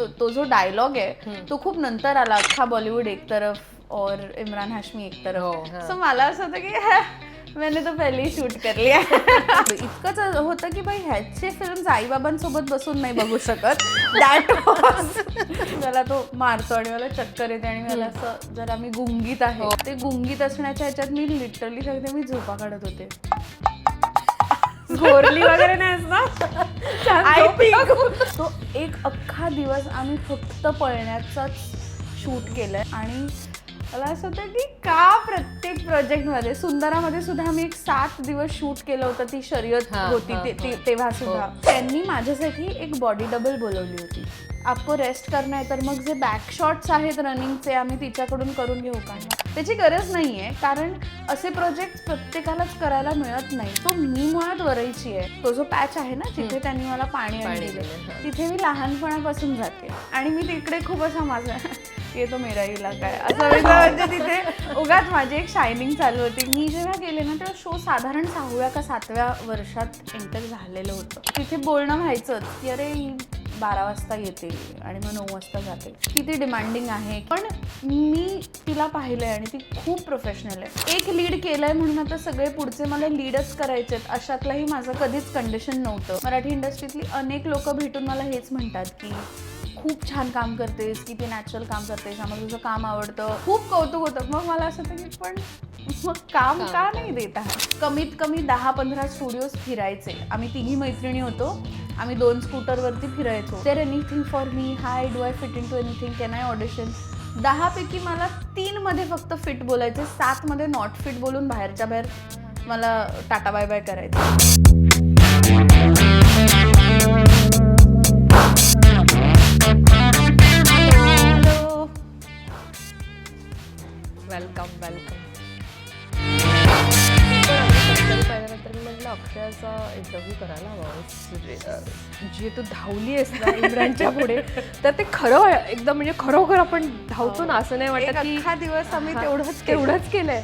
तो जो डायलॉग आहे तो खूप नंतर आला, अख्खा बॉलिवूड एक तरफ और इमरान हाशमी एक तरफ. सो मला असं होतं की मैंने तो पहले ही शूट कर लिया. इतकंच होतं की भाई ह्याचे फिल्म्स आईबाबांसोबत बसून नाही बघू शकत. दॅट मला तो मारतो आणि मला चक्कर येते आणि मला असं जरा मी गुंगीत आहे. ते गुंगीत असण्याच्या ह्याच्यात मी लिटरली सांगते मी झोपा काढत होते. गोरली वगैरे नाहीस ना. आय थिंक तो एक अख्खा दिवस आम्ही फक्त पळण्याचाच शूट केलंय. आणि मला असं होतं की का प्रत्येक प्रोजेक्टमध्ये, सुंदरामध्ये सुद्धा आम्ही एक 7 दिवस शूट केलं होतं. ती शर्यत होती तेव्हा सुद्धा त्यांनी माझ्यासाठी एक बॉडी डबल बोलवली होती. आपको रेस्ट करना आहे तर मग जे बॅक शॉट्स आहेत रनिंगचे आम्ही तिच्याकडून करून घेऊ का. त्याची गरज नाही आहे कारण असे प्रोजेक्ट प्रत्येकालाच करायला मिळत नाही. तो मी मुळात वरईची आहे. तो जो पॅच आहे ना जिथे त्यांनी मला पाणी दिले तिथे मी लहानपणापासून जाते आणि मी तिकडे खूप असा माझा ये तो मेरा इलाका आहे असं म्हणजे तिथे उगाच माझी एक शायनिंग चालू होती. मी जेव्हा गेले ना तेव्हा शो साधारण 6व्या का 7व्या वर्षात एंटर झालेलं होतं. तिथे बोलणं व्हायचंच की अरे 12 वाजता येते आणि मग 9 वाजता जाते. किती डिमांडिंग आहे. पण मी तिला पाहिलंय आणि ती खूप प्रोफेशनल आहे. एक लीड केलंय म्हणून आता सगळे पुढचे मला लीडच करायचेत अशातलंही माझं कधीच कंडिशन नव्हतं. मराठी इंडस्ट्रीतली अनेक लोक भेटून मला हेच म्हणतात की खूप छान काम करतेस, किती नॅचरल काम करतेस, आम्हाला तुझं काम आवडतं, खूप कौतुक होतं. मग मला असं होतं की पण मग काम का नाही देत आहात. कमीत कमी 10-15 स्टुडिओज फिरायचे. आम्ही 3 मैत्रिणी होतो. आम्ही 2 स्कूटरवरती फिरायचो. There anything for me, how do I fit in to anything, can I audition. 10 पैकी मला 3 मध्ये फक्त फिट बोलायचे, 7 मध्ये नॉट फिट बोलून बाहेरच्या बाहेर मला टाटा बाय बाय करायचं. Welcome welcome. पाहिल्यानंतर मी म्हटलं अक्षयाचा इंटरव्ह्यू करायला हवा. जे तू धावली आहेस ना इम्रानच्या पुढे तर ते खरं एकदम म्हणजे खरोखर आपण धावतो ना असं नाही वाटत की अख्खा दिवस आम्ही तेवढंच केलंय.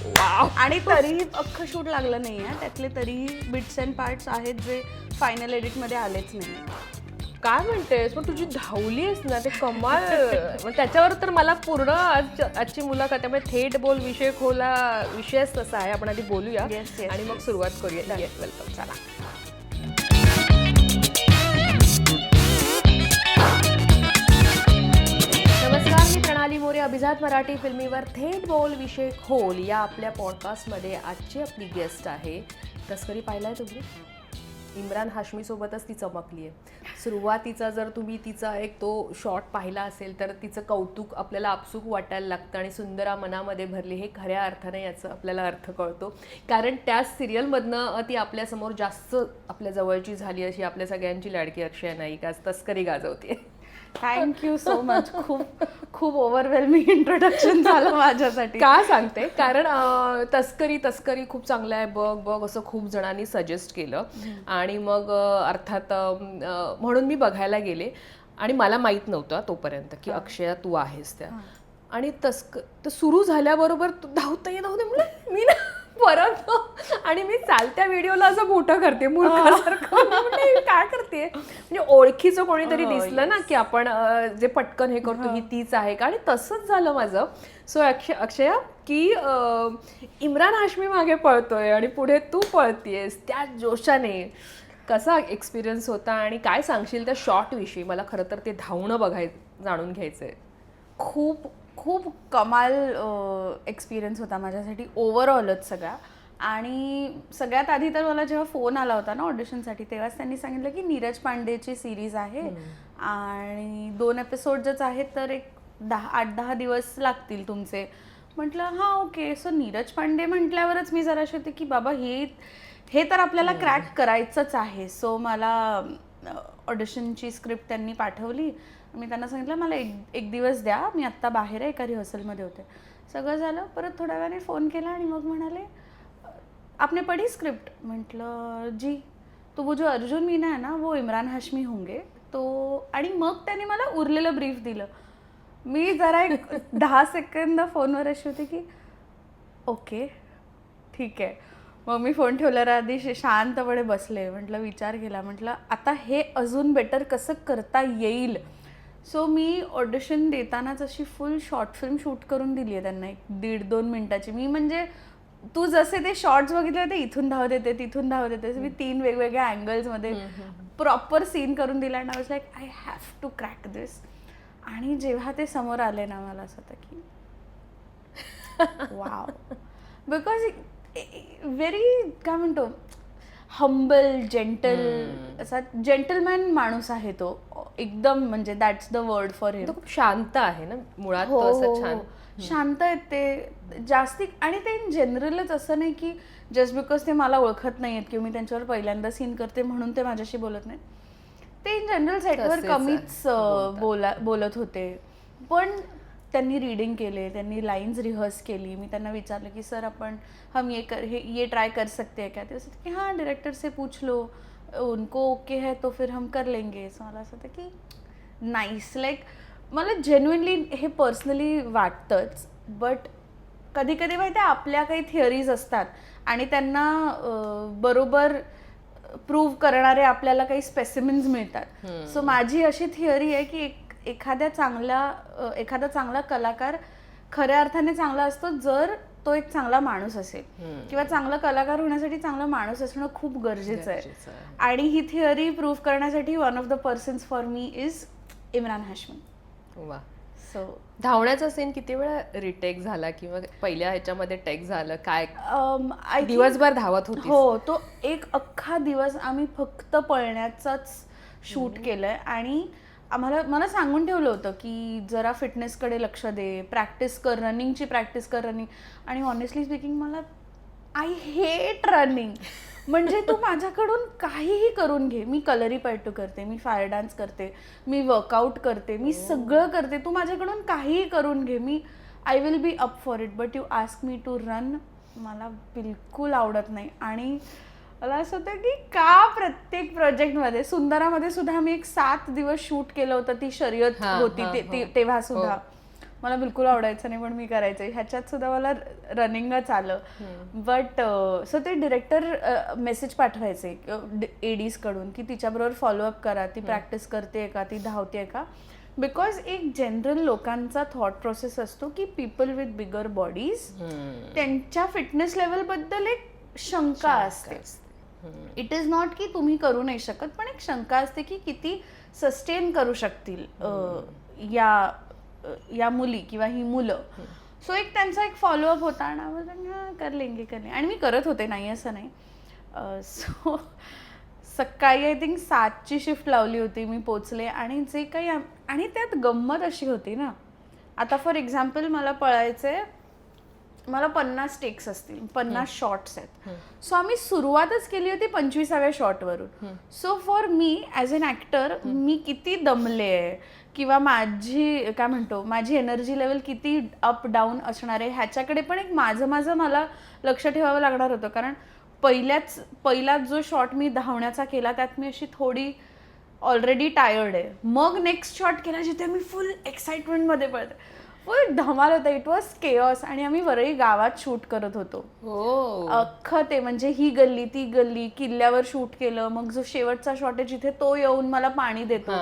वाव. आणि तरीही अख्खं शूट लागलं नाही आहे. त्यातले तरीही बिट्स अँड पार्ट्स आहेत जे फायनल एडिटमध्ये आलेच नाही. काय म्हणतेस पण तुझी धावली आहेस ना ते कमाल. मग त्याच्यावर तर मला पूर्ण आजची मुलाखत त्यामुळे थेट बोल विषय खोला विषयच तसा आहे. आपण आधी बोलूया आणि मग सुरुवात करूया. वेलकम. चला. नमस्कार, मी प्रणाली मोरे. अभिजात मराठी फिल्मीवर थेट बोल विषय खोल या आपल्या पॉडकास्टमध्ये आजची आपली गेस्ट आहे. तस्करी पाहिलाय तुम्ही? इम्रान हाशमी सोबतच ती चमकली आहे. सुरुवातीचा जर तुम्ही तिचा एक तो शॉट पाहिला असेल तर तिचं कौतुक आपल्याला आपसूक वाटायला लागतं आणि सुंदरा मनामध्ये भरली हे खऱ्या अर्थाने याचा आपल्याला अर्थ कळतो. कारण त्या सिरियलमधनं ती आपल्यासमोर जास्त आपल्या जवळची झाली अशी आपल्या सगळ्यांची लाडकी अक्षय नाईक आज तस्करी गाजवते. Thank you so much. खूप खूप ओव्हरवेल्मिंग इंट्रोडक्शन झालं माझ्यासाठी. का सांगते कारण तस्करी खूप चांगलं आहे, बघ असं खूप जणांनी सजेस्ट केलं आणि मग अर्थात म्हणून मी बघायला गेले आणि मला माहीत नव्हतं तोपर्यंत की अक्षया तू आहेस त्या. आणि तर सुरू झाल्याबरोबर तू धावते म्हणलं मी ना परत आणि मी चालत्या व्हिडिओला असं मोठं करते मूर्खासारखं. काय करते म्हणजे ओळखीचं कोणीतरी दिसलं ना की आपण जे पटकन हे करतो ही तीच आहे का. आणि तसंच झालं माझं. सो अक्षया की इम्रान हाशमी मागे पळतोय आणि पुढे तू पळतीयस त्या जोशाने. कसा एक्सपिरियन्स होता आणि काय सांगशील त्या शॉट विषयी? मला खरं तर ते धावणं जाणून घ्यायचंय. खूप खूप कमाल एक्सपिरियन्स होता माझ्यासाठी ओव्हरऑलच सगळा. आणि सगळ्यात आधी तर मला जेव्हा फोन आला होता ना ऑडिशनसाठी तेव्हाच त्यांनी सांगितलं की नीरज पांडेची सिरीज आहे आणि 2 एपिसोड्सच आहेत तर एक 8-10 दिवस लागतील तुमचे. म्हटलं हां ओके. सो नीरज पांडे म्हटल्यावरच मी जराशी होते की बाबा हे तर आपल्याला क्रॅक करायचंच आहे. सो मला ऑडिशनची स्क्रिप्ट त्यांनी पाठवली. मी त्यांना सांगितलं मला एक दिवस द्या, मी आत्ता बाहेर आहे एका रिहर्सलमध्ये होते. सगळं झालं. परत थोड्या वेळाने फोन केला आणि मग म्हणाले आपने पढ़ी स्क्रिप्ट? म्हटलं जी. तो वो जो अर्जुन मीना है ना वो इमरान हाशमी होंगे. तो आणि मग त्यांनी मला उरलेलं ब्रीफ दिलं. मी जरा एक 10 सेकंद फोनवर अशी होती की ओके ठीक आहे. मग मी फोन ठेवल्यावर आधी शांतपणे बसले. म्हटलं विचार केला. म्हटलं आता हे अजून बेटर कसं करता येईल. सो मी ऑडिशन देतानाच अशी फुल शॉर्ट फिल्म शूट करून दिली आहे त्यांना, 1.5-2 मिनिटाची. मी म्हणजे तू जसे ते शॉर्ट्स बघितले होते, इथून धावत येते तिथून धावत येते, मी 3 वेगवेगळ्या अँगल्समध्ये प्रॉपर सीन करून दिला. And I was like I have to crack this. आणि जेव्हा ते समोर आले ना, मला असं होतं की वाव, बिकॉज व्हेरी काय म्हणतो, हंबल, जेंटल, असा जेंटलमॅन माणूस आहे तो एकदम. म्हणजे दॅट्स द वर्ड फॉर हिम. तो खूप शांत आहे ना मुळात, हो, तो असं हो, छान हो. शांत आहेत ते जास्ती. आणि ते इन जनरलच असं नाही की जस्ट बिकॉज ते मला ओळखत नाही आहेत किंवा मी त्यांच्यावर पहिल्यांदा सीन करते म्हणून ते माझ्याशी बोलत नाहीत. ते इन जनरल सेटवर तसेच कमीच बोलत होते. पण त्यांनी रीडिंग केले, त्यांनी लाईन्स रिहर्स केली. मी त्यांना विचारलं की सर आपण हम ये ट्राई कर सकते हैं क्या? ते असं की हाँ डायरेक्टर से पूछ लो, उनको ओके है तो फिर हम कर लेंगे. सो मला असं होतं की नाईस. लाईक मला जेन्युइनली हे पर्सनली वाटतंच. बट कधी कधी माहिती आहे आपल्या काही थिअरीज असतात आणि त्यांना बरोबर प्रूव्ह करणारे आपल्याला काही स्पेसिमिन्स मिळतात. सो माझी अशी थिअरी आहे की एखादा चांगला कलाकार खऱ्या अर्थाने चांगला असतो जर तो एक चांगला माणूस असेल. किंवा चांगला कलाकार होण्यासाठी चांगला माणूस असणं खूप गरजेचं आहे. आणि ही थिअरी प्रूव्ह करण्यासाठी one of the persons for me is Imran Hashmi. वा. सो धावण्याचा सीन किती वेळा रिटेक झाला किंवा पहिल्या ह्याच्यामध्ये टेक झालं काय? I think- दिवसभर धावत होती? हो, तो एक अख्खा दिवस आम्ही फक्त पळण्याचाच शूट केलंय. आणि मला सांगून ठेवलं होतं की जरा फिटनेसकडे लक्ष दे, प्रॅक्टिस कर, रनिंगची प्रॅक्टिस कर, रनिंग. आणि ऑनेस्टली स्पीकिंग मला आय हेट रनिंग. म्हणजे तू माझ्याकडून काहीही करून घे, मी कलरी पॅटू करते, मी फायर डान्स करते, मी वर्कआउट करते, मी सगळं करते, तू माझ्याकडून काहीही करून घे, मी I will be up for it. But you ask me to run, मला बिलकुल आवडत नाही. आणि मला असं होतं की का प्रत्येक प्रोजेक्टमध्ये, सुंदरामध्ये सुद्धा मी एक 7 दिवस शूट केलं होतं, ती शर्यत होती तेव्हा सुद्धा मला बिलकुल आवडायचं नाही पण मी करायचं. ह्याच्यात सुद्धा मला रनिंगच आलं. बट सो ते डिरेक्टर मेसेज पाठवायचे एडीज कडून की तिच्याबरोबर फॉलोअप करा, ती प्रॅक्टिस करते का, ती धावते का. बिकॉज एक जनरल लोकांचा थॉट प्रोसेस असतो की पीपल विथ बिगर बॉडीज त्यांच्या फिटनेस लेवलबद्दल एक शंका असते. इट इज नॉट की तुम्ही करू नाही शकत, पण एक शंका असते की किती सस्टेन करू शकतील या मुली किंवा ही मुलं. सो एक त्यांचा एक फॉलोअप होता आणि हां कर लेंगे. आणि मी करत होते, नाही असं नाही. सो सकाळी आय थिंक 7ची शिफ्ट लावली होती, मी पोचले. आणि जे काही आणि त्यात गंमत अशी होती ना, आता फॉर एक्झाम्पल मला पळायचंय, मला 50 टेक्स असतील, 50 शॉट्स आहेत. सो आम्ही सुरुवातच केली होती 25व्या शॉटवरून. So for me as an actor मी किती दमले आहे किंवा माझी एनर्जी लेवल किती अप डाऊन असणार आहे ह्याच्याकडे पण एक माझं मला लक्ष ठेवावं लागणार होतं. कारण पहिलाच जो शॉट मी धावण्याचा केला त्यात मी अशी थोडी ऑलरेडी टायर्ड आहे. मग नेक्स्ट शॉट केला जिथे मी फुल एक्साइटमेंटमध्ये पळते, फुल धमाल होता. It was chaos. आणि आम्ही वरळी गावात शूट करत होतो अख्खं ते, म्हणजे ही गल्ली ती गल्ली, किल्ल्यावर शूट केलं. मग जो शेवटचा शॉट आहे जिथे तो येऊन मला पाणी देतो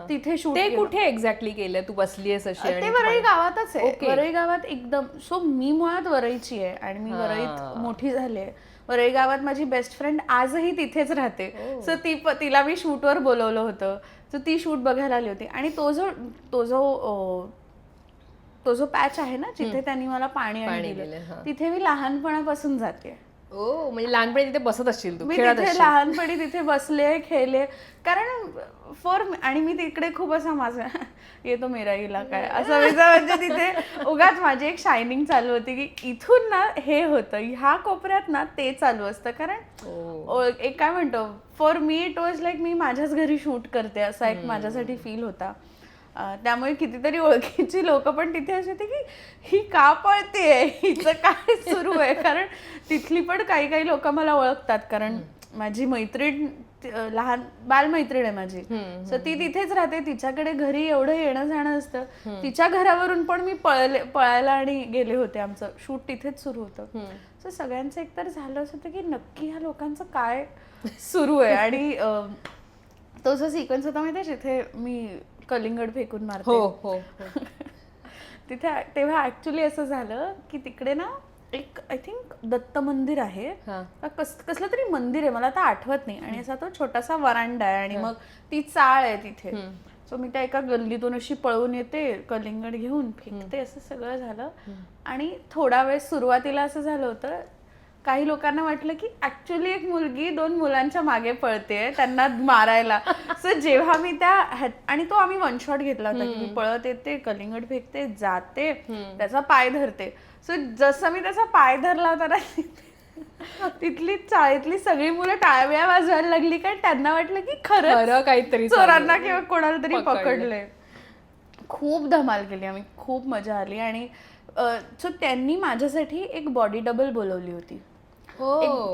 तिथे शूट. ते कुठे एक्झॅक्टली केलं? तू बसलीयस अशी? ते वरळी गावातच आहे. वरळी गावात एकदम. सो मी मुळात वरळीची आहे आणि मी वरळीत मोठी झाली आहे. वरळी गावात माझी बेस्ट फ्रेंड आजही तिथेच राहते. सो तिला मी शूटवर बोलवलं होतं. सो ती शूट बघायला आली होती. आणि तो जो पॅच आहे ना जिथे त्यांनी मला पाणी दिलं, तिथे मी लहानपणापासून जाते. ओ, म्हणजे लहानपणी तिथे बसत असशील तू? मी तिथे लहानपणी तिथे बसले, खेळले. कारण आणि मी तिकडे खूप असा माझा येतो मेरा इलाका आहे असं म्हणजे तिथे उगाच माझी एक शायनिंग चालू होती की इथून ना हे होतं, ह्या कोपऱ्यात ना ते चालू असतं. कारण एक काय म्हणतो, for me it was like मी माझ्याच घरी शूट करते असा एक माझ्यासाठी फील होता. त्यामुळे कितीतरी ओळखीची लोक पण तिथे अशी होती की ही का पळतेय, हिचं काय सुरू आहे. कारण तिथली पण काही लोक मला ओळखतात, कारण माझी मैत्रीण लहान बालमैत्रीण आहे माझी. सो ती तिथेच राहते, तिच्याकडे घरी एवढं येणं जाणं असतं. तिच्या घरावरून पण मी पळायला आणि गेले होते, आमचं शूट तिथेच सुरू होतं. सो सगळ्यांचं एकतर झालं असं होतं की नक्की ह्या लोकांचं काय सुरू आहे. आणि तो जो सिक्वेन्स होता माहिती आहे जिथे मी कलिंगड फेकून मारते. हो हो तिथे तेव्हा ऍक्च्युली असं झालं की तिकडे ना एक आय थिंक दत्त मंदिर आहे हा. का कसलं तरी मंदिर आहे, मला आता आठवत नाही. आणि असा तो छोटासा वरांडा आहे आणि मग ती चाळ आहे तिथे. सो मी त्या एका गल्लीतून अशी पळून येते, कलिंगड घेऊन फेकते, असं सगळं झालं. आणि थोडा वेळ सुरुवातीला असं झालं होतं, काही लोकांना वाटलं की ऍक्च्युली एक मुलगी 2 मुलांच्या मागे पळते त्यांना मारायला. सो जेव्हा मी आणि तो आम्ही वन शॉट घेतला होता की मी पळत येते, कलिंगड फेकते, जाते, त्याचा पाय धरते. सो जसं मी त्याचा पाय धरला होता ना, तिथली चाळीतली सगळी मुलं टाळ्या वाजवायला लागली, कारण त्यांना वाटलं की खरं काहीतरी चोरांना किंवा कोणाला तरी पकडलंय. खूप धमाल केली आम्ही, खूप मजा आली. आणि सो त्यांनी माझ्यासाठी एक बॉडी डबल बोलवली होती.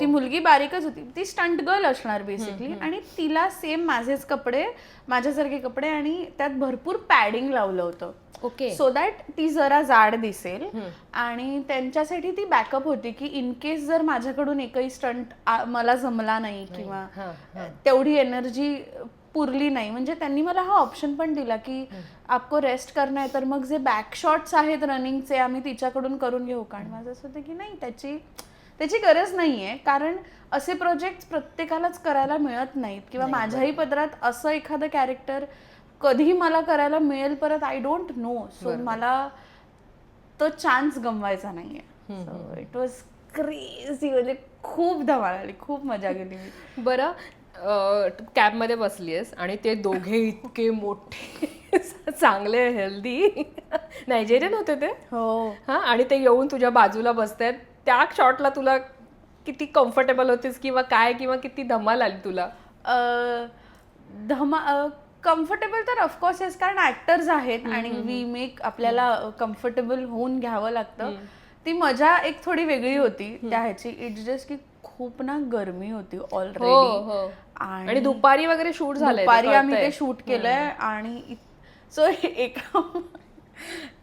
ती मुलगी बारीकच होती, ती स्टंट गर्ल असणार बेसिकली. आणि तिला सेम माझेच कपडे, माझ्यासारखे कपडे, आणि त्यात भरपूर पॅडिंग लावलं होतं. ओके. सो दॅट ती जरा जाड दिसेल. आणि त्यांच्यासाठी ती बॅकअप होती की इन केस जर माझ्याकडून एकही स्टंट मला जमला नाही किंवा तेवढी एनर्जी पुरली नाही, म्हणजे त्यांनी मला हा ऑप्शन पण दिला की आपको रेस्ट करना आहे, तर मग जे बॅक शॉट्स आहेत रनिंगचे आम्ही तिच्याकडून करून घेऊ का. आणि माझं असं होतं की नाही, त्याची गरज नाहीये, कारण असे प्रोजेक्ट प्रत्येकालाच करायला मिळत नाहीत. किंवा माझ्याही पदरात असं एखादं कॅरेक्टर कधी मला करायला मिळेल परत, आय डोंट नो. सो मला तो चान्स गमवायचा नाहीये. सो इट वॉज क्रेझी, म्हणजे खूप धमाल आली, खूप मजा गेली मी. बरं, कॅबमध्ये बसलीयस आणि ते दोघे इतके मोठे चांगले हेल्दी नायजेरियन होते ते. हो. हा, आणि ते येऊन तुझ्या बाजूला बसतायत, त्या शॉटला तुला किती कम्फर्टेबल होतीस किंवा काय, किंवा किती धमाल आली तुला? कम्फर्टेबल तर ऑफकोर्स येस, कारण ऍक्टर्स आहेत आणि वी मेक आपल्याला कम्फर्टेबल होऊन घ्यावं लागतं. ती मजा एक थोडी वेगळी होती त्या ह्याची. इट्स जस्ट की खूप ना गरमी होती ऑलरेडी, आणि दुपारी वगैरे शूट झालंय, दुपारी आम्ही ते शूट केलंय. आणि सो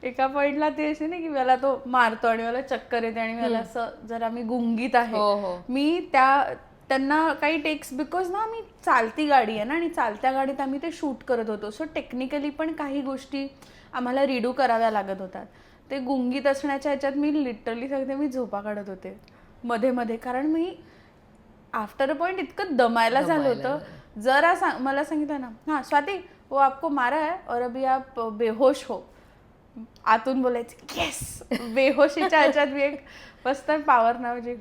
एका पॉइंटला ते असे नाही की मला तो मारतो आणि मला चक्कर येते आणि मला असं जरा मी गुंगीत आहे. मी त्यांना काही टेक्स, बिकॉज ना मी चालती गाडी आहे ना, आणि चालत्या गाडीत आम्ही ते शूट करत होतो. सो टेक्निकली पण काही गोष्टी आम्हाला रिडू कराव्या लागत होतात. ते गुंगीत असण्याच्या ह्याच्यात मी लिटरली सांगते, मी झोपा काढत होते मध्ये मध्ये, कारण मी आफ्टर अ पॉइंट इतकं दमायला झालं होतं. जरा मला सांगितलं ना, हां स्वाती वो आपको मारा है और अभी आप बेहोश हो, आतून बोलायचं येस. बेहोशीच्या ह्याच्यात मी एक मस्त पॉवर नावाची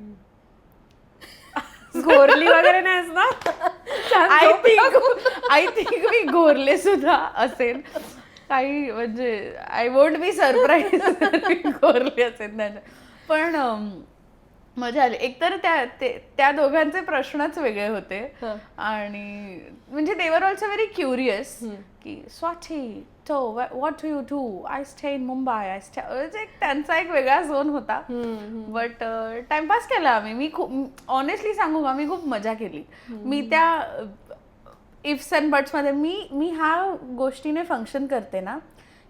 घोरली वगैरे नाहीस ना? आय थिंक मी घोरले सुद्धा असेल काही, म्हणजे आय वोंट बी सरप्राईज घोरले असेल त्याच्या. पण मजा आली. एकतर त्या दोघांचे प्रश्नच वेगळे होते. आणि म्हणजे दे वर ऑल्सो व्हेरी क्युरियस की Swati so what do you do? I stay in Mumbai. त्यांचा एक वेगळा झोन होता. बट टाइमपास केला आम्ही. मी खूप ऑनेस्टली सांगू का, मी खूप मजा केली. मी त्या इफ्स अँड बट्स मध्ये मी ह्या गोष्टीने फंक्शन करते ना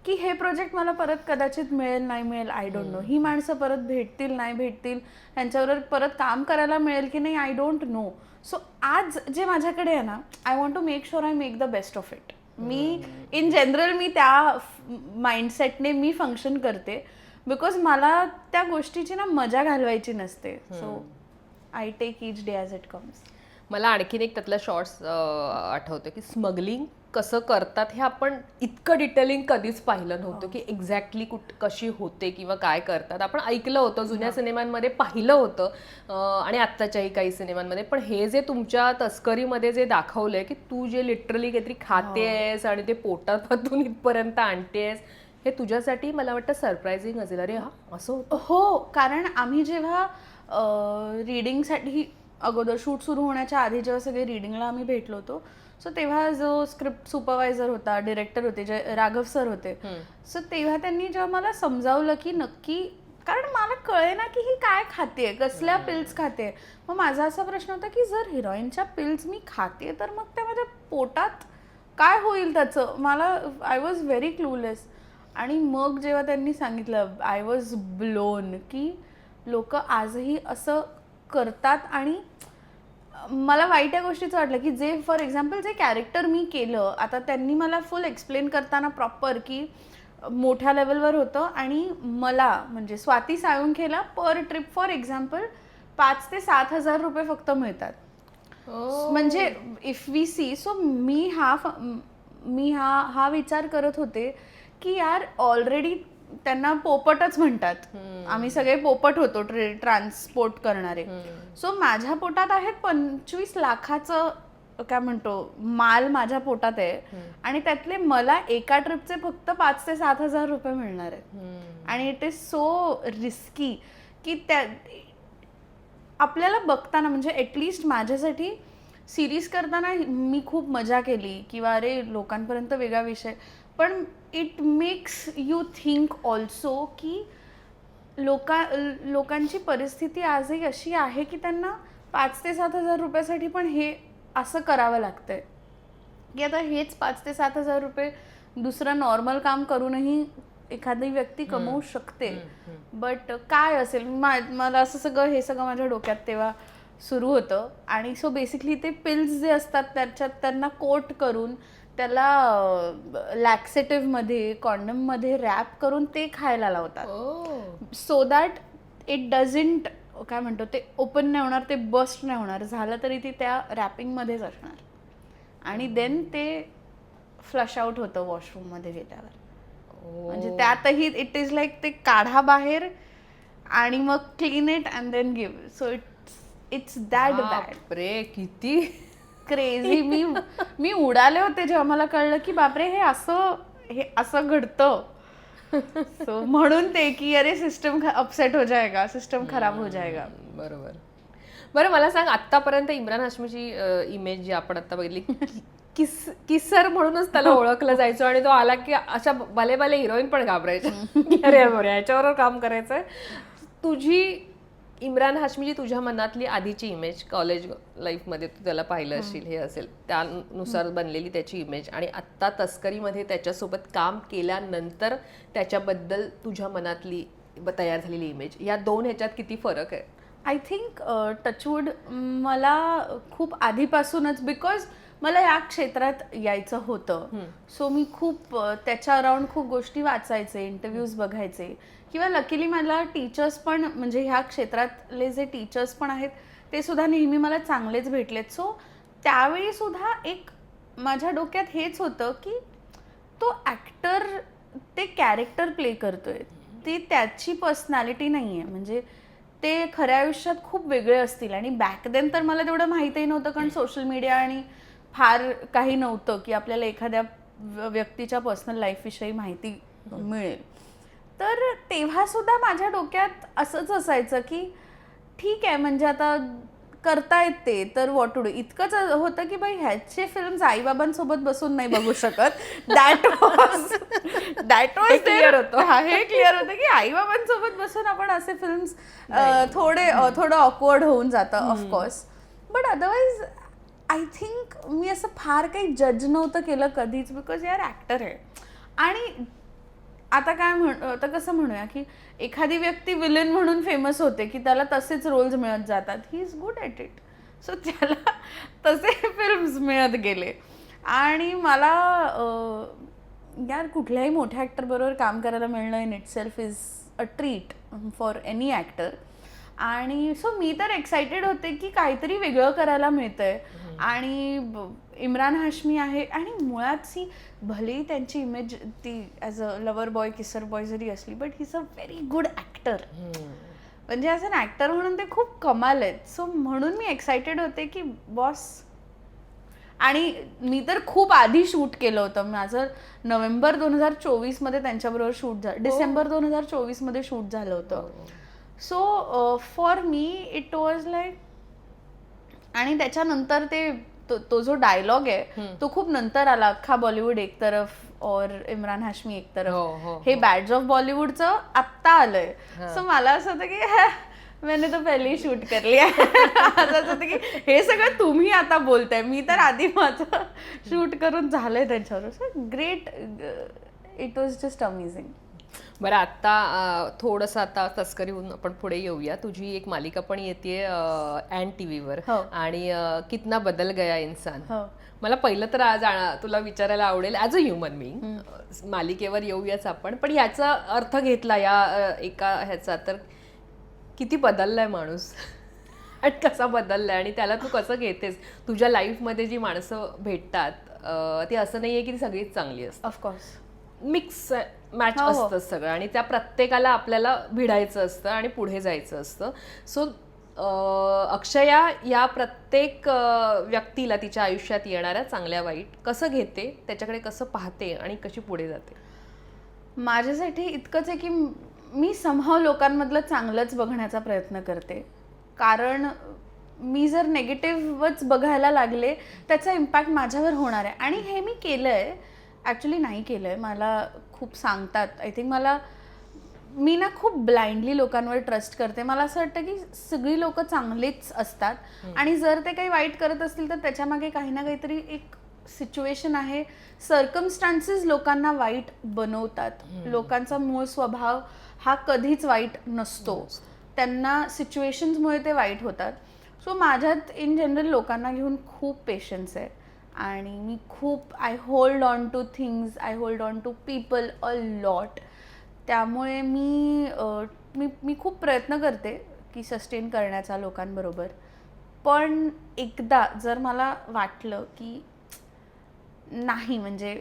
की हे प्रोजेक्ट मला परत कदाचित मिळेल नाही मिळेल, आय डोंट नो. ही माणसं परत भेटतील नाही भेटतील, त्यांच्याबरोबर परत काम करायला मिळेल की नाही, आय डोंट नो. सो आज जे माझ्याकडे आहे ना, I want to make sure I make the best of it. मी इन जनरल मी त्या माइंडसेटने मी फंक्शन करते, बिकॉज मला त्या गोष्टीची ना मजा घालवायची नसते. So I take each day as it comes. मला आणखीन एक त्यातला शॉर्ट्स आठवतं की स्मगलिंग कसं करतात हे आपण इतकं डिटेलिंग कधीच पाहिलं नव्हतं, की एक्झॅक्टली कशी होते किंवा काय करतात. आपण ऐकलं होतं, जुन्या सिनेमांमध्ये पाहिलं होतं आणि आत्ताच्याही काही सिनेमांमध्ये. पण हे जे तुमच्या तस्करीमध्ये जे दाखवलंय की तू जे लिटरली काहीतरी खातेस आणि ते पोटापातून इथपर्यंत आणतेस, हे तुझ्यासाठी मला वाटतं सरप्रायझिंग असेल. अरे हा असं होतं. हो, कारण आम्ही जेव्हा रीडिंगसाठी अगोदर शूट सुरू होण्याच्या आधी जेव्हा सगळे रीडिंगला आम्ही भेटलो होतो, सो तेव्हा जो स्क्रिप्ट सुपरवायझर होता, डिरेक्टर होते, जे राघव सर होते, सो तेव्हा त्यांनी जेव्हा मला समजावलं की नक्की, कारण मला कळे ना की ही काय खाते, कसल्या पिल्स खाते. मग माझा असा प्रश्न होता की जर हिरोईनच्या पिल्स मी खाते तर मग त्या माझ्या पोटात काय होईल त्याचं. मला आय वॉज व्हेरी क्लूलेस. आणि मग जेव्हा त्यांनी सांगितलं, आय वॉज ब्लोन की लोक आजही असं करतात. आणि मला वाईट या गोष्टीचं वाटलं की जे फॉर एक्झाम्पल जे कॅरेक्टर मी केलं आता त्यांनी मला फुल एक्सप्लेन करताना प्रॉपर की मोठ्या लेवलवर होतं आणि मला म्हणजे स्वाती साळुंखेला पर ट्रिप फॉर एक्झाम्पल 5,000 ते 7,000 रुपये फक्त मिळतात. म्हणजे इफ वी सी सो मी हा विचार करत होते की यार ऑलरेडी त्यांना पोपटच म्हणतात, आम्ही सगळे पोपट होतो ट्रान्सपोर्ट करणारे. सो माझ्या पोटात आहेत 25 लाखाचं काय म्हणतो माल माझ्या पोटात आहे आणि त्यातले मला एका ट्रिपचे फक्त 5,000 ते 7,000 रुपये मिळणार आहेत. आणि इट इज सो रिस्की की त्या आपल्याला बघताना म्हणजे ॲटलिस्ट माझ्यासाठी सिरीज करताना मी खूप मजा केली किंवा अरे लोकांपर्यंत वेगळा विषय, पण it makes you think also की लोकांची परिस्थिती आजही अशी आहे की त्यांना 5,000 ते 7,000 रुपयासाठी पण हे असं करावं लागतंय की आता हेच 5,000 ते 7,000 रुपये दुसरं नॉर्मल काम करूनही एखादी व्यक्ती कमवू शकते. बट काय असेल मला असं हे सगळं माझ्या डोक्यात तेव्हा सुरू होतं. आणि सो बेसिकली ते पिल्स जे असतात त्याच्यात त्यांना कोट करून त्याला लॅक्सेटिव्हमध्ये कॉन्डममध्ये रॅप करून ते खायला लावतात सो दॅट इट डझंट काय म्हणतो ते ओपन नाही होणार, ते बस्ट नाही होणार, झालं तरी ती त्या रॅपिंगमध्येच असणार आणि देन ते फ्लश आउट होतं वॉशरूममध्ये गेल्यावर. म्हणजे त्यातही इट इज लाईक ते काढा बाहेर आणि मग clean it and then give. So it's that bad. रे किती क्रेझी. मी उडाले होते जेव्हा मला कळलं की बापरे हे असं घडतं. सो म्हणून ते की अरे सिस्टम अपसेट हो जाएगा, सिस्टम खराब हो जाएगा. बरोबर. बरं मला सांग आतापर्यंत इम्रान हाशमीची इमेज जी आपण आता बघितली किसर म्हणूनच त्याला ओळखलं जायचं आणि तो आला की अशा भले भले हिरोईन पण घाबरायच्या अरे बरं याच्यावर काम करायचंय. तुझी इम्रान हाशमीची तुझ्या मनातली आधीची इमेज कॉलेज लाईफमध्ये तू त्याला पाहिलं असशील हे असेल त्यानुसार बनलेली त्याची इमेज आणि आत्ता तस्करीमध्ये त्याच्यासोबत काम केल्यानंतर त्याच्याबद्दल तुझ्या मनातली तयार झालेली इमेज या दोन ह्याच्यात किती फरक आहे? आय थिंक टचवूड मला खूप आधीपासूनच बिकॉज मला या क्षेत्रात यायचं होतं सो मी खूप त्याच्या अराउंड खूप गोष्टी वाचायचे, इंटरव्ह्यूज बघायचे किंवा लकीली मला टीचर्स पण म्हणजे ह्या क्षेत्रातले जे टीचर्स पण आहेत ते सुद्धा नेहमी मला चांगलेच भेटलेत. सो त्यावेळी सुद्धा एक माझ्या डोक्यात हेच होतं की तो ॲक्टर ते कॅरेक्टर प्ले करतोय, ते त्याची पर्सनॅलिटी नाही आहे. म्हणजे ते खऱ्या आयुष्यात खूप वेगळे असतील आणि बॅक देन तर मला तेवढं माहीतही नव्हतं कारण सोशल मीडिया आणि फार काही नव्हतं की आपल्याला एखाद्या व्यक्तीच्या पर्सनल लाईफविषयी माहिती मिळेल. तर तेव्हा सुद्धा माझ्या डोक्यात असंच असायचं की ठीक आहे म्हणजे आता करता येते तर व्हॉट टू डू. इतकंच होतं की बाई ह्याचे फिल्म्स आईबाबांसोबत बसून नाही बघू शकत. दॅट वॉज क्लिअर होतं. हे क्लिअर होतं की आईबाबांसोबत बसून आपण असे फिल्म्स थोडं ऑकवर्ड होऊन जातं of course. But otherwise I think मी असं फार काही जज नव्हतं केलं कधीच बिकॉज यार ॲक्टर आहे. आणि आता आता कसं म्हणूया की एखादी व्यक्ती विलन म्हणून फेमस होते की त्याला तसेच रोल्स मिळत जातात. He is good at it. So त्याला तसे फिल्म्स मिळत गेले आणि मला यार कुठल्याही मोठ्या ॲक्टरबरोबर काम करायला मिळणं in itself is a treat for any actor. आणि सो मी तर एक्सायटेड होते की काहीतरी वेगळं करायला मिळतंय. आणि इम्रान हाशमी आहे आणि मुळात सी भलेही त्यांची इमेज ती ॲज अ लवर बॉय किसर बॉय जरी असली but he is a very good actor. म्हणजे ॲज अन ॲक्टर म्हणून ते खूप कमाल आहेत. सो म्हणून मी एक्सायटेड होते की बॉस. आणि मी तर खूप आधी शूट केलं होतं. माझं नोव्हेंबर 2024 त्यांच्याबरोबर शूट झालं, डिसेंबर 2024 शूट झालं होतं. So for me it was like. आणि त्याच्यानंतर तो जो डायलॉग आहे तो खूप नंतर आला, अख्खा बॉलिवूड एक तरफ और इम्रान हाशमी एक तरफ. हे बॅड्स ऑफ बॉलिवूडचं आत्ता आलंय. सो मला असं होतं की मैंने तो पहिले ही शूट कर लिया. असं होतं की हे सगळं तुम्ही आता बोलताय, मी तर आधी माझं शूट करून झालंय त्यांच्यावर. So great. It was just amazing. बरं आत्ता थोडंसं आता तस्करीहून आपण पुढे येऊया. तुझी एक मालिका पण येते अँड टीव्हीवर हो. आणि कितना बदल गया इंसान. हो. मला पहिलं तर आज तुला विचारायला आवडेल ॲज अ ह्युमन बिईंग, मालिकेवर येऊयाच आपण, पण याचा अर्थ घेतला या एका ह्याचा तर किती बदललाय माणूस आणि कसा बदललाय आणि त्याला तू कसं घेतेस. तुझ्या लाईफमध्ये जी माणसं भेटतात ते असं नाहीये की ती सगळीच चांगली असतात. ऑफकोर्स. मिक्स मॅच हो, हो. असतं सगळं आणि त्या प्रत्येकाला आपल्याला भिडायचं असतं आणि पुढे जायचं असतं. सो अक्षया या प्रत्येक व्यक्तीला तिच्या आयुष्यात येणाऱ्या चांगल्या वाईट कसं घेते, त्याच्याकडे कसं पाहते आणि कशी पुढे जाते. माझ्यासाठी इतकंच आहे की मी समहाव लोकांमधलं चांगलंच बघण्याचा प्रयत्न करते. कारण मी जर नेगेटिव्हच बघायला लागले त्याचा इम्पॅक्ट माझ्यावर होणार आहे. आणि हे मी केलं आहे, ॲक्च्युली नाही केलं आहे. मला खूप सांगतात, आय थिंक मी ना खूप ब्लाइंडली लोकांवर ट्रस्ट करते. मला असं वाटतं की सगळी लोकं चांगलीच असतात आणि जर ते काही वाईट करत असतील तर त्याच्यामागे काही ना काहीतरी एक सिच्युएशन आहे. सर्कमस्टान्सेस लोकांना वाईट बनवतात. लोकांचा मूळ स्वभाव हा कधीच वाईट नसतो. त्यांना सिच्युएशन्समुळे ते वाईट होतात. सो माझ्यात इन जनरल लोकांना घेऊन खूप पेशन्स आहे आणि मी खूप I hold on to things, I hold on to people a lot. त्यामुळे मी खूप प्रयत्न करते की सस्टेन करण्याचा लोकांबरोबर. पण एकदा जर मला वाटलं की नाही, म्हणजे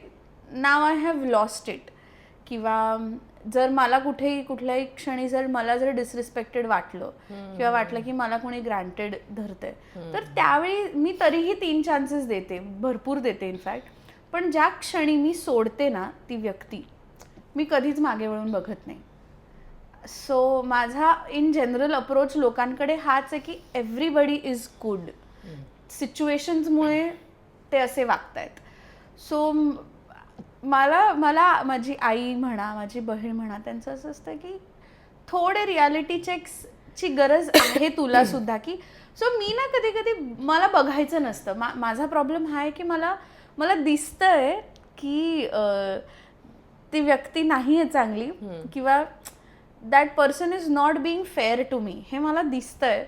नाव आय हॅव लॉस्ट इट, किंवा जर मला कुठल्याही क्षणी जर मला डिसरिस्पेक्टेड वाटलं किंवा वाटलं की मला कोणी ग्रँटेड धरतंय, तर त्यावेळी मी तरीही 3 चान्सेस देते, भरपूर देते इनफॅक्ट. पण ज्या क्षणी मी सोडते ना ती व्यक्ती, मी कधीच मागे वळून बघत नाही. सो माझा इन जनरल अप्रोच लोकांकडे हाच आहे की एव्हरीबडी इज गुड. सिच्युएशन्समुळे ते असे वागतायत. सो मला माझी आई म्हणा, माझी बहीण म्हणा, त्यांचं असं असतं की थोडे रियालिटी चेक्सची गरज आहे तुला सुद्धा. की सो मी ना कधी कधी मला बघायचं नसतं. माझा प्रॉब्लेम हा आहे की मला दिसतंय की ती व्यक्ती नाही आहे चांगली, किंवा that person is not being fair to me, हे मला दिसतंय,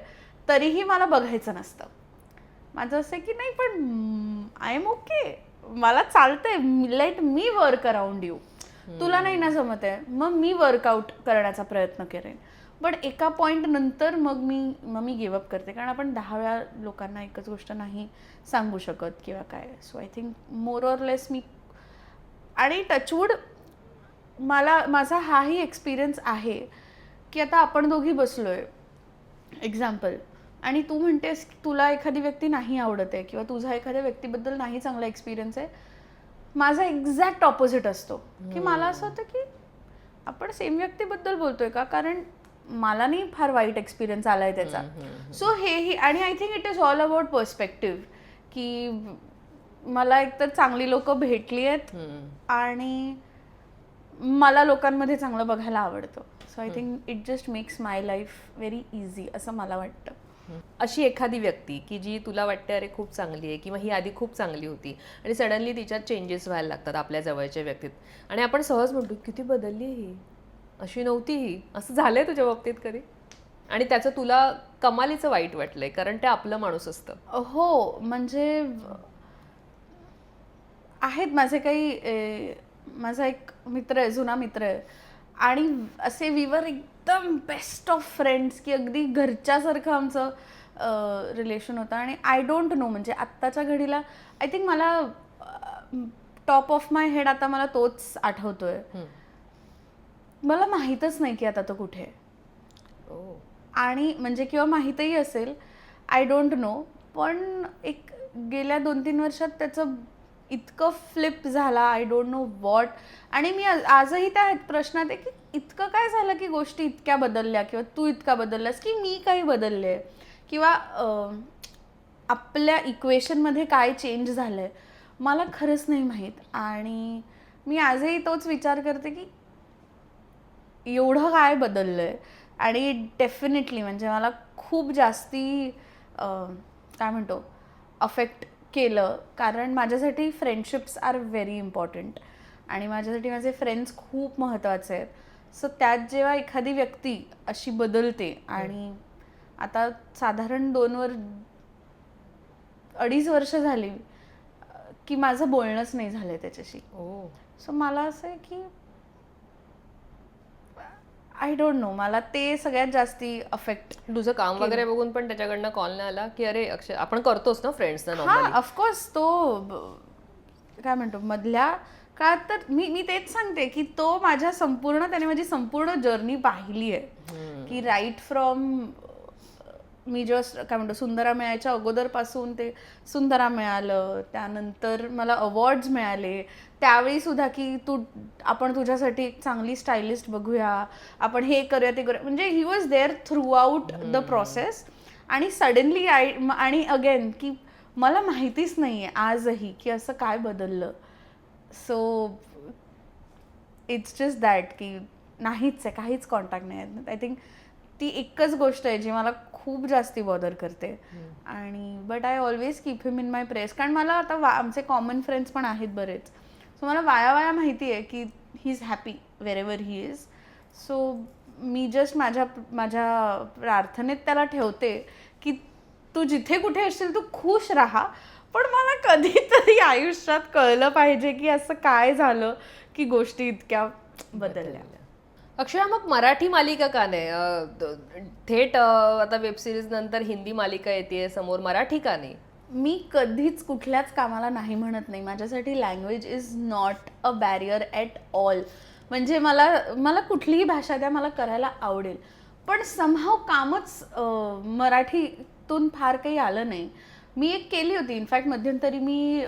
तरीही मला बघायचं नसतं. माझं असं आहे की नाही, पण आय एम ओके, मला चालतंय, let me work around you. तुला नाही ना जमत आहे, मग मी वर्कआउट करण्याचा प्रयत्न करेन. पण एका पॉईंट नंतर मग मी गिवअप करते, कारण आपण 10 वेळा लोकांना एकच गोष्ट नाही सांगू शकत किंवा काय. So I think more or less मी, आणि टचवूड माझा हाही एक्सपिरियन्स आहे की आता आपण दोघी बसलोय एक्झाम्पल, आणि तू म्हणतेस की तुला एखादी व्यक्ती नाही आवडत आहे किंवा तुझा एखाद्या व्यक्तीबद्दल नाही चांगला एक्सपिरियन्स आहे. माझा एक्झॅक्ट ऑपोजिट असतो की मला असं होतं की आपण सेम व्यक्तीबद्दल बोलतोय का, कारण मला नाही फार वाईट एक्सपिरियन्स आलाय त्याचा. सो हेही, आणि I think it is all about perspective, की मला एकतर चांगली लोक भेटली आहेत आणि मला लोकांमध्ये चांगलं बघायला आवडतं. So I think it just makes my life very easy, असं मला वाटतं. अशी एखादी व्यक्ती की जी तुला वाटते अरे खूप चांगली आहे किंवा ही आधी खूप चांगली होती आणि सडनली तिच्यात चेंजेस व्हायला लागतात आपल्या जवळच्या व्यक्तीत आणि आपण सहज म्हणतो किती बदलली ही, अशी नव्हती ही. असं झालंय तुझ्या बाबतीत कधी? आणि त्याचं तुला कमालीचं वाईट वाटलंय, कारण ते आपलं माणूस असतं. हो, म्हणजे आहेत माझे काही, माझा एक मित्र आहे, जुना मित्र आहे, आणि असे वीवर एकदम बेस्ट ऑफ फ्रेंड्स, की अगदी घरच्यासारखं आमचं रिलेशन होतं. आणि आय डोंट नो, म्हणजे आत्ताच्या घडीला आय थिंक मला टॉप ऑफ माय हेड आता मला तोच आठवतोय. मला माहीतच नाही की आता तो कुठे आहे. आणि म्हणजे किंवा माहीतही असेल, आय डोंट नो. पण एक गेल्या 2-3 वर्षात त्याचं इतकं फ्लिप झाला, आय डोंट नो वॉट. आणि मी आजही त्या प्रश्नात आहे की इतकं काय झालं की गोष्टी इतक्या बदलल्या, किंवा तू इतका बदललास की मी काही बदलले, किंवा आपल्या इक्वेशनमध्ये काय चेंज झालं आहे, मला खरंच नाही माहीत. आणि मी आजही तोच विचार करते की एवढं काय बदललं आहे. आणि डेफिनेटली म्हणजे मला खूप जास्ती काय म्हणतो अफेक्ट केलं, कारण माझ्यासाठी फ्रेंडशिप्स आर व्हेरी इम्पॉर्टंट. आणि माझ्यासाठी माझे फ्रेंड्स खूप महत्त्वाचे आहेत. सो त्यात जेव्हा एखादी व्यक्ती अशी बदलते आणि आता साधारण 2-2.5 वर्ष झाली की माझं बोलणंच नाही झालंय त्याच्याशी. सो मला असं आहे की आय डोंट नो, मला ते सगळ्यात जास्ती अफेक्ट. तुझं काम वगैरे बघून पण त्याच्याकडनं कॉल नाही आला की अरे अक्षय, आपण करतोच ना फ्रेंड्सना हा नॉर्मली? ऑफकोर्स काय म्हणतो मधल्या काळात तर मी तेच सांगते की तो त्याने माझी संपूर्ण जर्नी पाहिली आहे की राईट फ्रॉम मी जस्ट काय म्हणतो सुंदरा मिळायच्या अगोदरपासून ते सुंदरा मिळालं, त्यानंतर मला अवॉर्ड्स मिळाले, त्यावेळी सुद्धा की आपण तुझ्यासाठी एक चांगली स्टायलिस्ट बघूया, आपण हे करूया ते करूया, म्हणजे he was there throughout the process. आणि सडनली आणि अगेन की मला माहितीच नाही आहे आजही की असं काय बदललं. सो इट्स जस्ट दॅट की नाहीच आहे, काहीच कॉन्टॅक्ट नाही आहे. आय थिंक ती एकच गोष्ट आहे जी मला खूप जास्ती बॉदर करते. आणि but I always keep him in my press, कारण मला आता आमचे कॉमन फ्रेंड्स पण आहेत बरेच. सो मला वाया माहिती आहे की he is happy wherever he is. So मी जस्ट माझ्या प्रार्थनेत त्याला ठेवते की तू जिथे कुठे असशील तू खुश राहा, पण मला कधीतरी आयुष्यात कळलं पाहिजे की असं काय झालं की गोष्टी इतक्या बदलल्या. अक्षया, मग मराठी मालिका का नाही? थेट आता वेब सिरीज नंतर हिंदी मालिका येते समोर, मराठी का नाही? मी कधीच कुठल्याच कामाला नाही म्हणत नाही. माझ्यासाठी language is not a barrier at all. म्हणजे मला कुठलीही भाषा द्या, मला करायला आवडेल. पण समहाव कामच मराठीतून फार काही आलं नाही. मी एक केली होती इनफॅक्ट मध्यंतरी, मी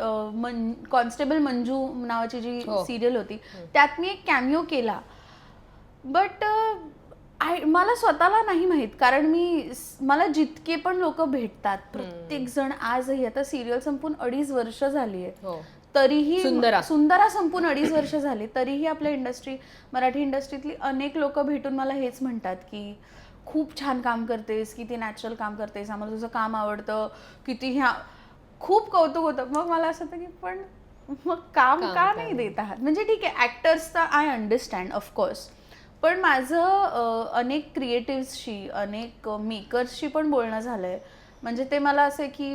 कॉन्स्टेबल मंजू नावाची जी सिरियल होती त्यात मी एक कॅमिओ केला. बट मला स्वतःला नाही माहीत, कारण मला जितके पण लोक भेटतात प्रत्येक जण आजही, आता सिरियल संपून 2.5 वर्ष झाली आहे तरीही, सुंदरा संपून 2.5 वर्ष झाली तरीही आपल्या मराठी इंडस्ट्रीतली अनेक लोक भेटून मला हेच म्हणतात की खूप छान काम करतेस, किती नॅचरल काम करतेस, आम्हाला तुझं काम आवडतं, किती खूप कौतुक होतं. मग मला असं होतं की पण मग काम का नाही देत आहात? म्हणजे ठीक आहे ॲक्टर्सचा आय अंडरस्टँड ऑफकोर्स, पण माझं अनेक क्रिएटिव्सशी, अनेक मेकर्सशी पण बोलणं झालं आहे. म्हणजे ते मला असं आहे की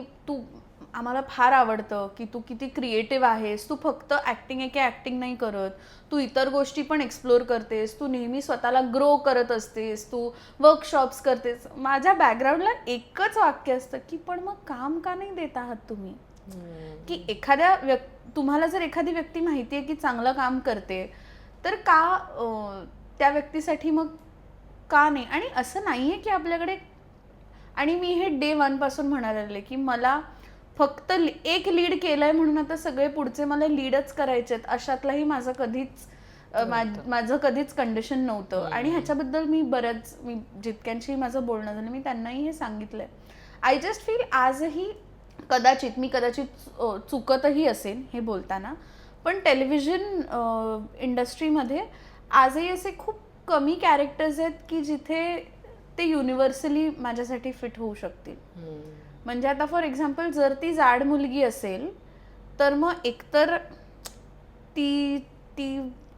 आम्हाला फार आवडतं की तू किती क्रिएटिव्ह आहेस, तू फक्त ॲक्टिंग आहे की ॲक्टिंग नाही करत, तू इतर गोष्टी पण एक्सप्लोअर करतेस, तू नेहमी स्वतःला ग्रो करत असतेस, तू वर्कशॉप्स करतेस. माझ्या बॅकग्राऊंडला एकच वाक्य असतं की पण मग काम का नाही देत आहात तुम्ही? की तुम्हाला जर एखादी व्यक्ती माहिती आहे की चांगलं काम करते तर का त्या व्यक्तीसाठी मग का नाही? आणि असं नाही आहे की आपल्याकडे, आणि मी हे डे 1 पासून म्हणायला लागले की मला फक्त एक लीड केलंय म्हणून आता सगळे पुढचे मला लीडच करायचे आहेत अशातलाही माझं कधीच कंडिशन नव्हतं. आणि ह्याच्याबद्दल मी जितक्यांशी माझं बोलणं झालं मी त्यांनाही हे सांगितलंय. आय जस्ट फील आजही कदाचित चुकतही असेल हे बोलताना, पण टेलिव्हिजन इंडस्ट्रीमध्ये आजही असे खूप कमी कॅरेक्टर्स आहेत की जिथे ते युनिव्हर्सली माझ्यासाठी फिट होऊ शकतील. म्हणजे आता फॉर एक्झाम्पल जर ती जाड मुलगी असेल तर मग एकतर ती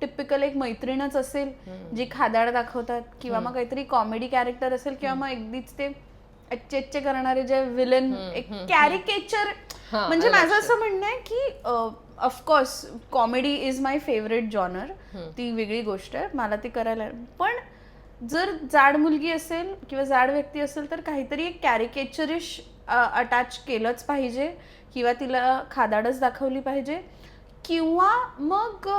टिपिकल एक मैत्रीणच असेल जी खादाड दाखवतात, किंवा मग काहीतरी कॉमेडी कॅरेक्टर असेल, किंवा मग अगदीच ते अच्छे करणारे जे विलन, एक कॅरिकेचर. म्हणजे माझं असं म्हणणं आहे की of course comedy is my favourite genre, ती वेगळी गोष्ट आहे, मला ती करायला. पण जर जाड मुलगी असेल किंवा जाड व्यक्ती असेल तर काहीतरी एक कॅरिकेचरिश अटॅच केलंच पाहिजे, किंवा तिला खादाडच दाखवली पाहिजे, किंवा मग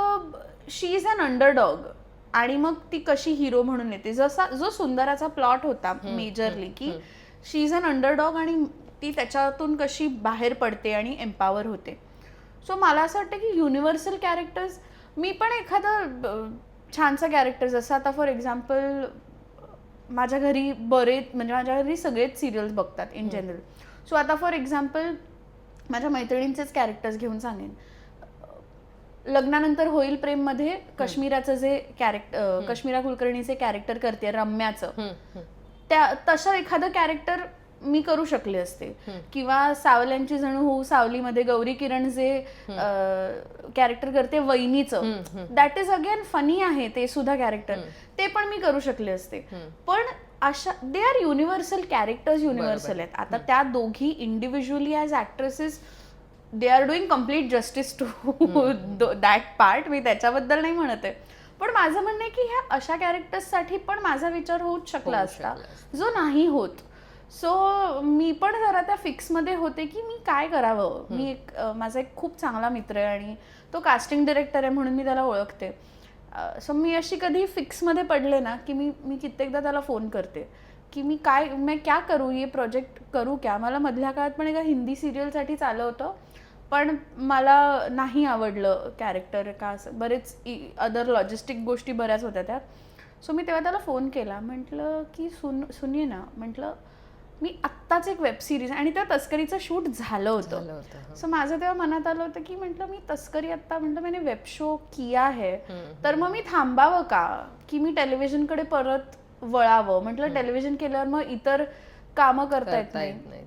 शी इज अन अंडरडॉग आणि मग ती कशी हिरो म्हणून येते. जो सुंदराचा प्लॉट होता मेजरली की शी इज अन अंडरडॉग आणि ती त्याच्यातून कशी बाहेर पडते आणि एम्पावर होते. सो मला असं वाटतं की युनिव्हर्सल कॅरेक्टर्स, मी पण एखादं छानसा कॅरेक्टर, जसं आता फॉर एक्झाम्पल माझ्या घरी सगळेच सिरियल्स बघतात इन जनरल. सो आता फॉर एक्झाम्पल माझ्या मैत्रिणींचेच कॅरेक्टर्स घेऊन सांगेन. लग्नानंतर होईल प्रेममध्ये काश्मीराचं जे कॅरेक्टर, काश्मीरा कुलकर्णीचे कॅरेक्टर करते रम्याचं, तसं एखादं कॅरेक्टर मी करू शकले असते. किंवा सावल्यांची जणू होऊ सावलीमध्ये गौरी किरण जे कॅरेक्टर करते वहिनीचं, दॅट इज अगेन फनी आहे ते सुद्धा कॅरेक्टर, ते पण मी करू शकले असते. पण अशा they are universal characters, universal आहेत. आता त्या दोघी individually as actresses they are doing complete justice to that part, मी त्याच्याबद्दल नाही म्हणत आहे. पण माझं म्हणणं आहे की ह्या अशा कॅरेक्टर्ससाठी पण माझा विचार होऊच शकला असता जो नाही होत. सो मी पण जरा त्या फिक्समध्ये होते की मी काय करावं. मी माझा एक खूप चांगला मित्र आहे आणि तो कास्टिंग डिरेक्टर आहे म्हणून मी त्याला ओळखते. सो मी अशी कधी फिक्समध्ये पडले ना की मी कित्येकदा त्याला फोन करते की मी क्या करू, ये प्रोजेक्ट करू क्या. मला मधल्या काळात पण एका हिंदी सिरियलसाठी चाललं होतं पण मला नाही आवडलं कॅरेक्टर का, असं बरेच अदर लॉजिस्टिक गोष्टी बऱ्याच होत्या त्यात. सो मी तेव्हा त्याला फोन केला, म्हटलं की सुनिये ना, म्हटलं मी आत्ताच एक वेब सिरीज, आणि त्या तस्करीचं शूट झालं होतं. सो माझं तेव्हा मनात आलं होतं की म्हटलं मी तस्करी आत्ता, म्हटलं मैंने वेब शो किया है, तर मग मी थांबावं का की मी टेलिव्हिजनकडे परत वळावं. म्हटलं टेलिव्हिजन केल्यावर मग इतर कामं करता येत नाही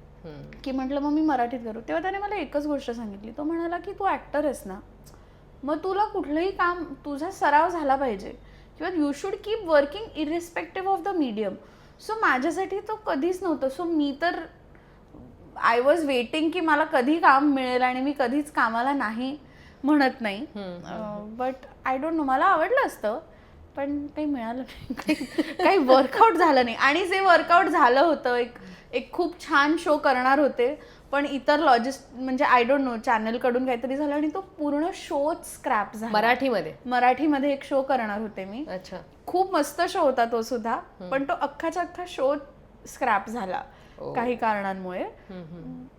की म्हटलं मग मी मराठीत करू. तेव्हा त्याने मला एकच गोष्ट सांगितली. तो म्हणाला की तू ॲक्टर आहेस ना, मग तुला कुठलंही काम तुझा सराव झाला पाहिजे किंवा you should keep working irrespective of the medium. So माझ्यासाठी तो कधीच नव्हतं. सो मी तर आय वॉज वेटिंग की मला कधी काम मिळेल आणि मी कधीच कामाला नाही म्हणत नाही. बट आय डोंट नो, मला आवडलं असतं पण काही मिळालं नाही, काही वर्कआउट झालं नाही. आणि जे वर्कआउट झालं होतं, एक खूप छान शो करणार होते पण इतर म्हणजे आय डोंट नो चॅनलकडून काहीतरी झालं आणि तो पूर्ण शोच स्क्रॅप झाला. मराठीमध्ये एक शो करणार होते मी. अच्छा. खूप मस्त शो होता तो सुद्धा, पण तो अख्खाच्या अख्खा शो स्क्रॅप झाला काही कारणांमुळे.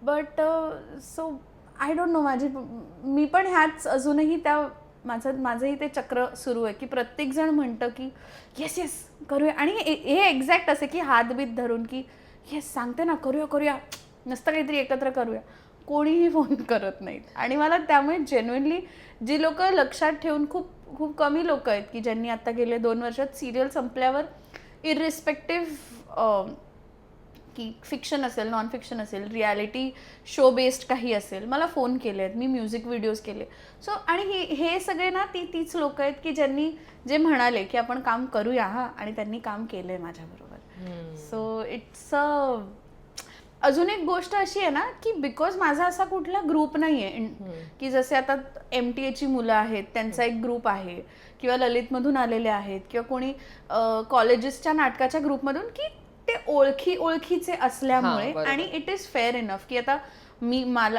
But so I don't know, मी पण ह्याच अजूनही त्या माझंही ते चक्र सुरू आहे की प्रत्येक जण म्हणतं की येस येस करूया, आणि हे एक्झॅक्ट असे की हातबीत धरून की येस सांगते ना करूया, नसतं काहीतरी एकत्र करूया, कोणीही फोन करत नाहीत. आणि मला त्यामुळे जेन्युइनली जी लोक लक्षात ठेवून, खूप खूप कमी लोक आहेत की ज्यांनी आता गेले 2 वर्षात सिरियल संपल्यावर इरिस्पेक्टिव्ह की फिक्शन असेल, नॉन फिक्शन असेल, रियालिटी शो बेस्ड काही असेल, मला फोन केले आहेत, मी म्युझिक व्हिडिओज केले. सो आणि हे सगळे ना तीच लोक आहेत की ज्यांनी जे म्हणाले की आपण काम करूया हा, आणि त्यांनी काम केलंय माझ्याबरोबर. सो इट्स अजून एक गोष्ट अशी आहे ना की बिकॉज माझा असा कुठला ग्रुप नाही आहे की जसे आता MTA ची मुलं आहेत त्यांचा एक ग्रुप आहे, किंवा ललितमधून आलेले आहेत, किंवा कोणी कॉलेजेसच्या नाटकाच्या ग्रुपमधून, की ते ओळखीचे असल्यामुळे. आणि इट इज फेअर इनफ की आता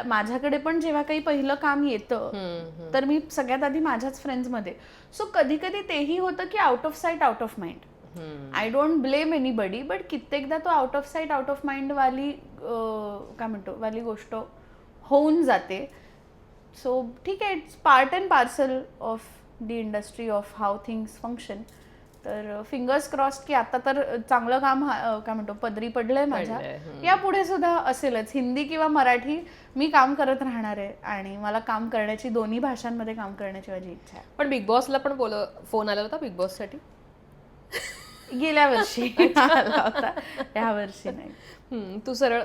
माझ्याकडे पण जेव्हा काही पहिलं काम येतं तर मी सगळ्यात आधी माझ्याच फ्रेंड्समध्ये. सो कधी कधी तेही होतं की out of site out of mind. I don't blame anybody, but कित्येकदा तो out of site out of mind वाली गोष्ट होऊन जाते. सो ठीक आहे, it's part and parcel of the industry of how things function. तर फिंगर्स क्रॉस्ड की आता तर चांगलं काम पदरी पडलंय माझ्या. यापुढे सुद्धा असेलच, हिंदी किंवा मराठी मी काम करत राहणार आहे आणि मला काम करण्याची, दोन्ही भाषांमध्ये काम करण्याची माझी इच्छा आहे. पण बिग बॉसला पण फोन आला होता बिग बॉस साठी? गेल्या वर्षी आला होता, या वर्षी नाही. तू सरळ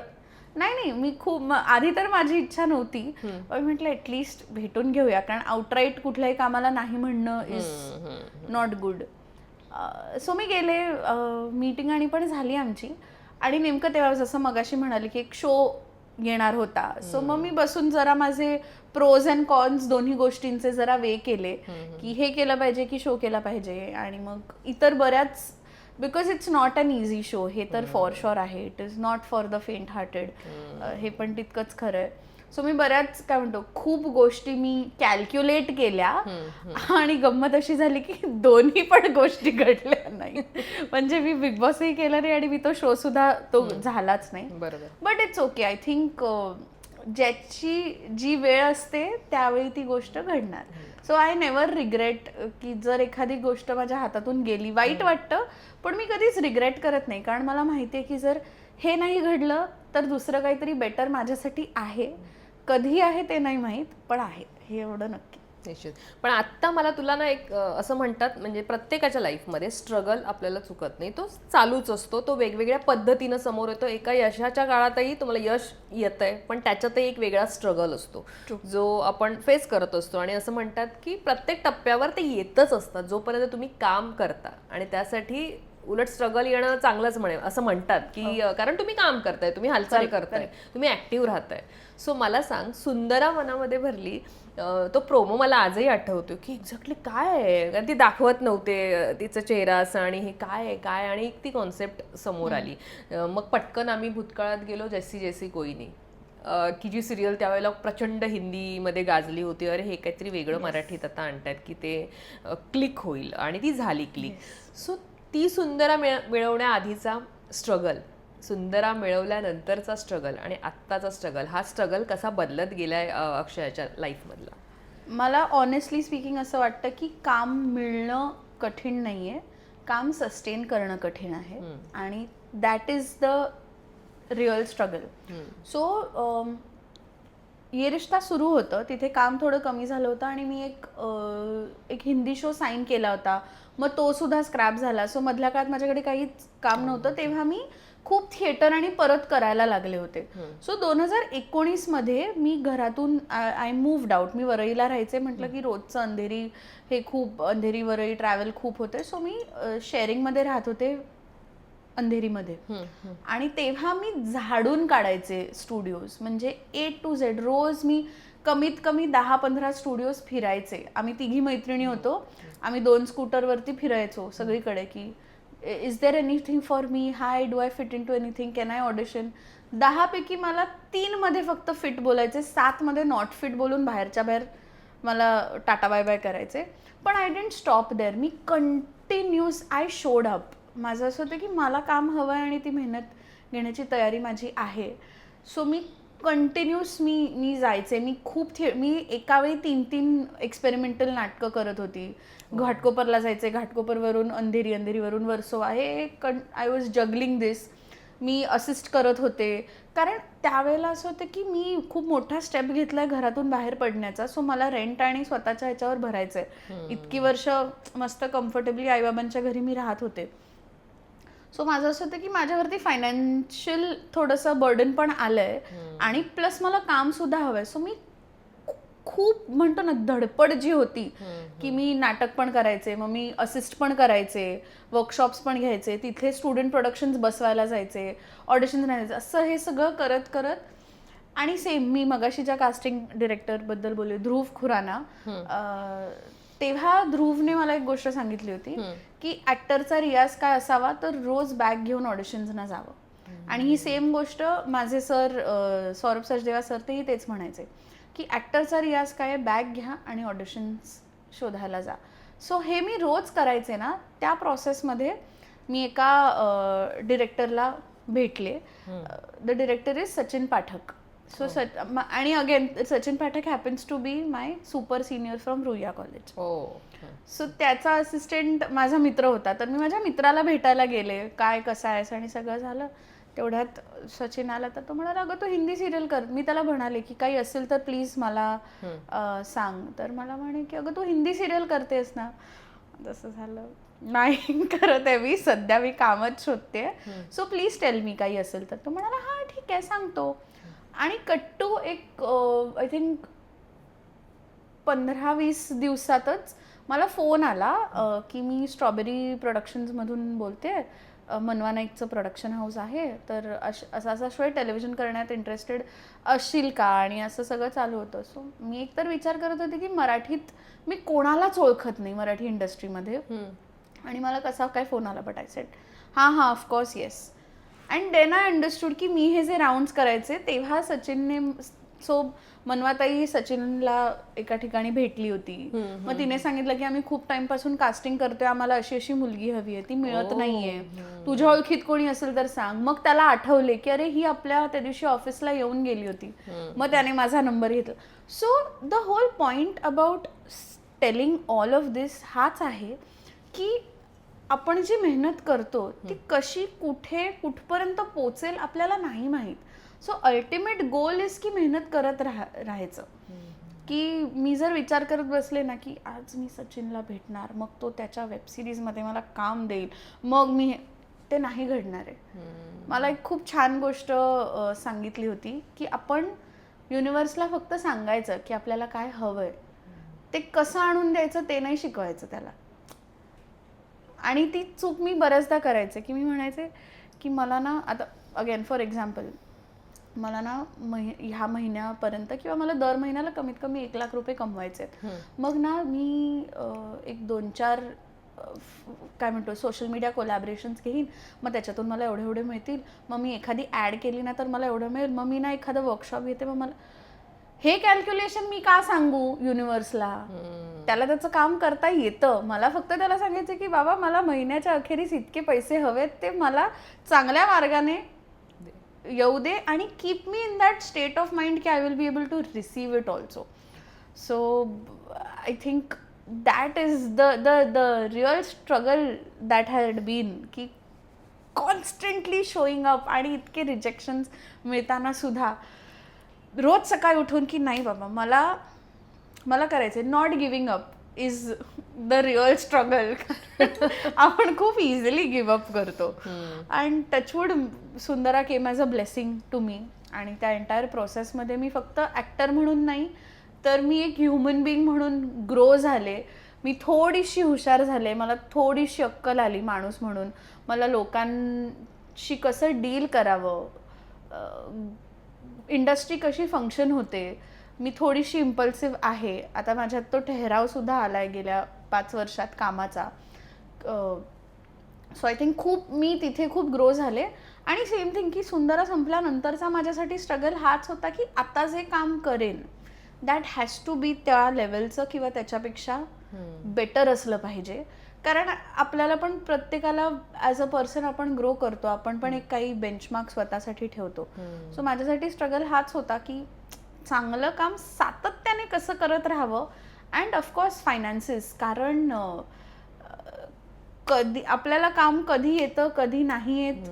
नाही, मी खूप आधी तर माझी इच्छा नव्हती, पण म्हटलं ॲटलिस्ट भेटून घेऊया, कारण आउटराईट कुठल्याही कामाला नाही म्हणणं इज नॉट गुड. सो मी गेले, मीटिंग आणि पण झाली आमची, आणि नेमकं तेव्हा जसं मगाशी म्हणाले की एक शो येणार होता. सो मग मी बसून जरा माझे प्रोज अँड कॉन्स दोन्ही गोष्टींचे जरा वे केले की हे केलं पाहिजे की शो केला पाहिजे. आणि मग इतर बऱ्याच, because it's not an easy show, हे तर फॉर शुअर आहे, it is not for the faint hearted, हे पण तितकंच खरं आहे. सो मी बऱ्याच खूप गोष्टी मी कॅल्क्युलेट केल्या, आणि गंमत अशी झाली की दोन्ही पण गोष्टी घडल्या नाही. म्हणजे मी बिग बॉसही केला नाही आणि मी तो शो सुद्धा तो झालाच नाही. But it's okay. I think जी वेळ असते त्यावेळी ती गोष्ट घडणार. सो आय नेवर रिग्रेट की जर एखादी गोष्ट माझ्या हातातून गेली, वाईट वाटतं पण मी कधीच रिग्रेट करत नाही, कारण मला माहिती आहे की जर हे नाही घडलं तर दुसरं काहीतरी बेटर माझ्यासाठी आहे. कधी आहे ते नाही माहीत, पण आहे हे एवढं नक्की. निश्चित. पण आत्ता मला तुला ना एक असं म्हणतात, म्हणजे प्रत्येकाच्या लाईफमध्ये स्ट्रगल आपल्याला चुकत नाही, तो चालूच असतो, तो वेगवेगळ्या पद्धतीनं समोर येतो. एका यशाच्या काळातही तुम्हाला यश येतंय, पण त्याच्यातही एक वेगळा स्ट्रगल असतो जो आपण फेस करत असतो. आणि असं म्हणतात की प्रत्येक टप्प्यावर ते येतच असतात जोपर्यंत तुम्ही काम करता, आणि त्यासाठी उलट स्ट्रगल येणं चांगलंच म्हणेल असं म्हणतात की कारण तुम्ही काम करताय, तुम्ही हालचाल करताय, तुम्ही ऍक्टिव्ह राहताय. सो मला सांग, सुंदरा मनामध्ये भरली तो प्रोमो मला आजही आठवतो की एक्झॅक्टली काय आहे, कारण ती दाखवत नव्हते तिचा चेहरा असं, आणि हे काय आहे काय, आणि ती कॉन्सेप्ट समोर आली. मग पटकन आम्ही भूतकाळात गेलो, जैसी जैसी कोई नहीं, की जी सिरियल त्यावेळेला प्रचंड हिंदीमध्ये गाजली होती. अरे हे काहीतरी वेगळं मराठीत आता आणतात की ते क्लिक होईल, आणि ती झाली क्लिक. सो ती सुंदरा मिळवण्याआधीचा स्ट्रगल, सुंदरा मिळवल्यानंतरचा स्ट्रगल आणि आत्ताचा स्ट्रगल, हा स्ट्रगल कसा बदलत गेलाय अक्षयाच्या लाईफमधला? मला ऑनेस्टली स्पीकिंग असं वाटतं की काम मिळणं कठीण नाही आहे, काम सस्टेन करणं कठीण आहे, आणि that is the real struggle. So ये रिश्ता सुरू होतं, तिथे काम थोडं कमी झालं होतं, आणि मी एक हिंदी शो साईन केला होता, मग तो सुद्धा स्क्रॅप झाला. सो मधल्या काळात माझ्याकडे काहीच काम नव्हतं, तेव्हा मी खूप थिएटर आणि परत करायला लागले होते. सो 2019 मध्ये मी घरातून आय मूव्ड आउट. मी वरईला राहायचे, म्हटलं की रोजचं अंधेरी, हे खूप अंधेरी वरई ट्रॅव्हल खूप होते. सो मी शेअरिंगमध्ये राहत होते, अंधेरीमध्ये, आणि तेव्हा मी झाडून काढायचे स्टुडिओज, म्हणजे A to Z. रोज मी कमीत कमी 10-15 स्टुडिओज फिरायचे. आम्ही तिघी मैत्रिणी होतो, आम्ही 2 स्कूटरवरती फिरायचो सगळीकडे की is there anything for me, how do I fit in to anything, can I audition. 10 पैकी मला 3 मध्ये फक्त फिट बोलायचे, 7 मध्ये नॉट फिट बोलून बाहेरच्या बाहेर मला टाटा बाय बाय करायचे. पण आय डिडंट स्टॉप देअर. मी कंटिन्यूस आय शोड अप. माझं असं होतं की मला काम हवं आहे आणि ती मेहनत घेण्याची तयारी माझी आहे. सो मी कंटिन्यूस मी जायचे. मी एका वेळी 3 एक्सपेरिमेंटल नाटकं करत होती. घाटकोपरला जायचे, घाटकोपरवरून अंधेरी, अंधेरीवरून वर्सोवा, हे I was juggling this. Me assist करत होते, कारण त्यावेळेला असं होतं की मी खूप मोठा स्टेप घेतलाय घरातून बाहेर पडण्याचा. सो मला रेंट आणि स्वतःच्या ह्याच्यावर भरायचंय. इतकी वर्ष मस्त कम्फर्टेबली आईबाबांच्या घरी मी राहत होते. सो माझं असं होतं की माझ्यावरती फायनान्शियल थोडंसं बर्डन पण आलंय, आणि प्लस मला काम सुद्धा हवंय. सो मी खूप म्हणतो ना धडपड जी होती की मी नाटक पण करायचे, मग मी असिस्ट पण करायचे, वर्कशॉप्स पण घ्यायचे, तिथे स्टुडंट प्रोडक्शन्स बसवायला जायचे, ऑडिशन्स राहायचे, असं हे सगळं करत करत. आणि सेम मी मगाशी ज्या कास्टिंग डिरेक्टरबद्दल बोलले, ध्रुव खुराना, तेव्हा ध्रुवने मला एक गोष्ट सांगितली होती की ॲक्टरचा रियाज काय असावा, तर रोज बॅग घेऊन ऑडिशन्सना जावं. आणि ही सेम गोष्ट माझे सर सौरभ सचदेवा सर तेही तेच म्हणायचे की ॲक्टरचा रियाज काय, बॅग घ्या आणि ऑडिशन्स शोधायला जा. सो हे मी रोज करायचे ना. त्या प्रोसेसमध्ये मी एका डिरेक्टरला भेटले. The director is Sachin Pathak. So आणि again Sachin Pathak happens to be my super senior from Ruia college. So त्याचा असिस्टंट माझा मित्र होता, तर मी माझ्या मित्राला भेटायला गेले, काय कसं आहेस, आणि सगळं झालं. तेवढ्यात सचिन आला, तर तो म्हणाला, अगं तू हिंदी सिरियल कर. मी त्याला म्हणाले की काही असेल तर प्लीज मला सांग. तर मला म्हणे की अगं तू हिंदी सिरियल करतेस ना. तसं झालं, नाही करत आहे मी सध्या, मी कामच शोधते, सो प्लीज टेल मी काही असेल तर. तो म्हणाला हां ठीक आहे सांगतो. आणि कट्टू एक आय थिंक 15-20 दिवसातच मला फोन आला की मी स्ट्रॉबेरी प्रोडक्शन्समधून बोलते, मनवा नाईकचं प्रोडक्शन हाऊस आहे, तर असा शो टेलिव्हिजन करण्यात इंटरेस्टेड असशील का, आणि असं सगळं चालू होतं. सो मी एकतर विचार करत होते की मराठीत मी कोणालाच ओळखत नाही मराठी इंडस्ट्रीमध्ये, आणि मला कसा काय फोन आला. बट आय सेड हां of course yes. And then I understood की मी हे जे राऊंड्स करायचे तेव्हा सचिनने, सो मनवाताई सचिनला एका ठिकाणी भेटली होती. मग तिने सांगितलं की आम्ही खूप टाइमपासून कास्टिंग करतोय, आम्हाला अशी अशी मुलगी हवी आहे, ती मिळत नाहीये, तुझ्या ओळखीत कोणी असेल तर सांग. मग त्याला आठवले की अरे ही आपल्या त्या दिवशी ऑफिसला येऊन गेली होती. मग त्याने माझा नंबर घेतला. So the whole point about telling all of this हाच आहे की आपण जी मेहनत करतो ती कशी कुठपर्यंत पोचेल आपल्याला नाही माहीत. सो अल्टिमेट गोल इज की मेहनत करत राहायचं. की मी जर विचार करत बसले ना की आज मी सचिनला भेटणार, मग तो त्याच्या वेबसिरीजमध्ये मला काम देईल, मग मी ते नाही घडणार आहे. मला एक खूप छान गोष्ट सांगितली होती की आपण युनिव्हर्सला फक्त सांगायचं की आपल्याला काय हवंय, ते कसं आणून द्यायचं ते नाही शिकवायचं त्याला. आणि ती चूक मी बऱ्याचदा करायचे की मी म्हणायचे की मला ना आता अगेन फॉर एक्झाम्पल मला ना ह्या महिन्यापर्यंत किंवा मला दर महिन्याला कमीत कमी 1 लाख रुपये कमवायचे आहेत. मग ना मी एक 2-4 काय म्हणतो सोशल मीडिया कोलॅबरेशन्स घेईन, मग त्याच्यातून मला एवढे एवढे मिळतील, मग मी एखादी ॲड केली ना तर मला एवढं मिळेल, मग मी ना एखादं वर्कशॉप घेते, मग मला हे कॅल्क्युलेशन मी का सांगू युनिव्हर्सला, त्याला त्याचं काम करता येतं. मला फक्त त्याला सांगायचं की बाबा मला महिन्याच्या अखेरीस इतके पैसे हवेत, ते मला चांगल्या मार्गाने येऊ दे आणि keep me in that state of mind की I will be able to receive it also. So I think that is the real struggle that had been, की कॉन्स्टंटली शोईंग अप आणि इतके रिजेक्शन्स मिळताना सुद्धा रोज सकाळी उठून की नाही बाबा मला करायचं आहे. Not giving up is the real struggle. आपण खूप इझिली गिव्ह अप करतो. And touch wood Sundara came as a blessing to me. आणि त्या एंटायर प्रोसेसमध्ये मी फक्त ॲक्टर म्हणून नाही तर मी एक ह्युमन बिईंग म्हणून ग्रो झाले. मी थोडीशी हुशार झाले, मला थोडीशी अक्कल आली माणूस म्हणून. मला लोकांशी कसं डील करावं, इंडस्ट्री कशी फंक्शन होते, मी थोडीशी इम्पल्सिव्ह आहे. आता माझ्यात तो ठहरावसुद्धा आला आहे गेल्या 5 वर्षात कामाचा. सो आय थिंक मी तिथे खूप ग्रो झाले. आणि सेम थिंग की सुंदरा संपल्यानंतरचा माझ्यासाठी स्ट्रगल हाच होता की आता जे काम करेन दॅट हॅज टू बी त्या लेवलचं किंवा त्याच्यापेक्षा बेटर असलं पाहिजे. कारण आपल्याला पण प्रत्येकाला ॲज अ पर्सन आपण ग्रो करतो, आपण पण एक काही बेंचमार्क स्वतःसाठी ठेवतो. सो माझ्यासाठी स्ट्रगल हाच होता की चांगलं काम सातत्याने कसं करत राहावं. अँड ऑफकोर्स फायनान्सेस, कारण कधी आपल्याला काम कधी येतं कधी नाही येत,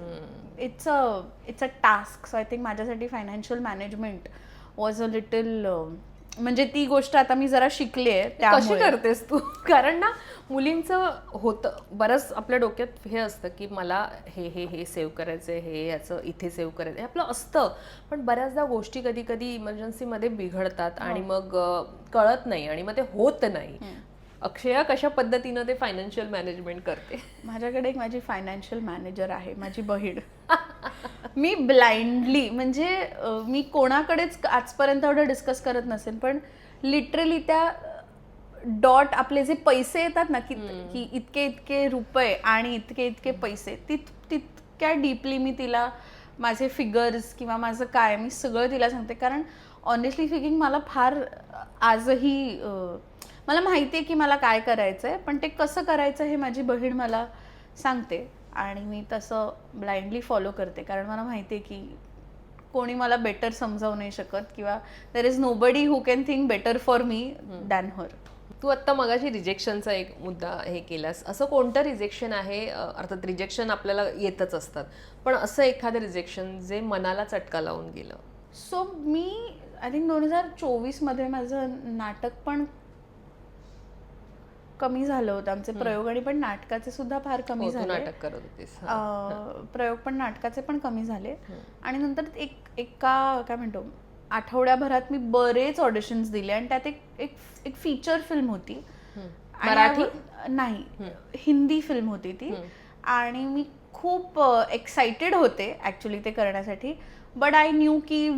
it's a task. So I think माझ्यासाठी financial management was a little, म्हणजे ती गोष्ट आता मी जरा शिकली आहे. कशी करतेस तू? कारण ना मुलींचं होतं बरंच आपल्या डोक्यात हे असतं की मला हे सेव्ह करायचं आहे, हे याचं इथे सेव्ह करायचं आहे, आपलं असतं. पण बऱ्याचदा गोष्टी कधी कधी इमर्जन्सीमध्ये बिघडतात आणि मग कळत नाही आणि मग ते होत नाही. अक्षया कशा पद्धतीनं ते फायनान्शियल मॅनेजमेंट करते? माझ्याकडे एक माझी फायनान्शियल मॅनेजर आहे, माझी बहीण. मी ब्लाइंडली, म्हणजे मी कोणाकडेच आजपर्यंत एवढं डिस्कस करत नसेल, पण लिटरली त्या डॉट आपले जे पैसे येतात ना की इतके इतके रुपये आणि इतके इतके पैसे, तितक्या डीपली मी तिला माझे फिगर्स किंवा माझं काय मी सगळं तिला सांगते. कारण ऑनेस्टली स्पीकिंग मला फार आजही मला माहिती आहे की मला काय करायचं आहे, पण ते कसं करायचं हे माझी बहीण मला सांगते आणि मी तसं ब्लाइंडली फॉलो करते. कारण मला माहिती आहे की कोणी मला बेटर समजावू नाही शकत किंवा there is nobody who can think better for me than her. तू आत्ता मगाशी रिजेक्शनचा एक मुद्दा हे केलास. असं कोणतं रिजेक्शन आहे? अर्थात रिजेक्शन आपल्याला येतच असतात, पण असं एखादं रिजेक्शन जे मनाला चटका लावून गेलं? सो मी आय थिंक 2024 माझं नाटक पण कमी झालं होतं. आमचे प्रयोग आणि पण नाटकाचे सुद्धा फार कमी झाले. नाटक करत होतेस. प्रयोग पण नाटकाचे पण कमी झाले. आणि नंतर एका काय म्हणतो आठवड्याभरात मी बरेच ऑडिशन्स दिले आणि त्यात एक फीचर फिल्म होती. मराठी नाही, हिंदी फिल्म होती ती. आणि मी खूप एक्साइटेड होते ॲक्च्युली ते करण्यासाठी. बट आय न्यू की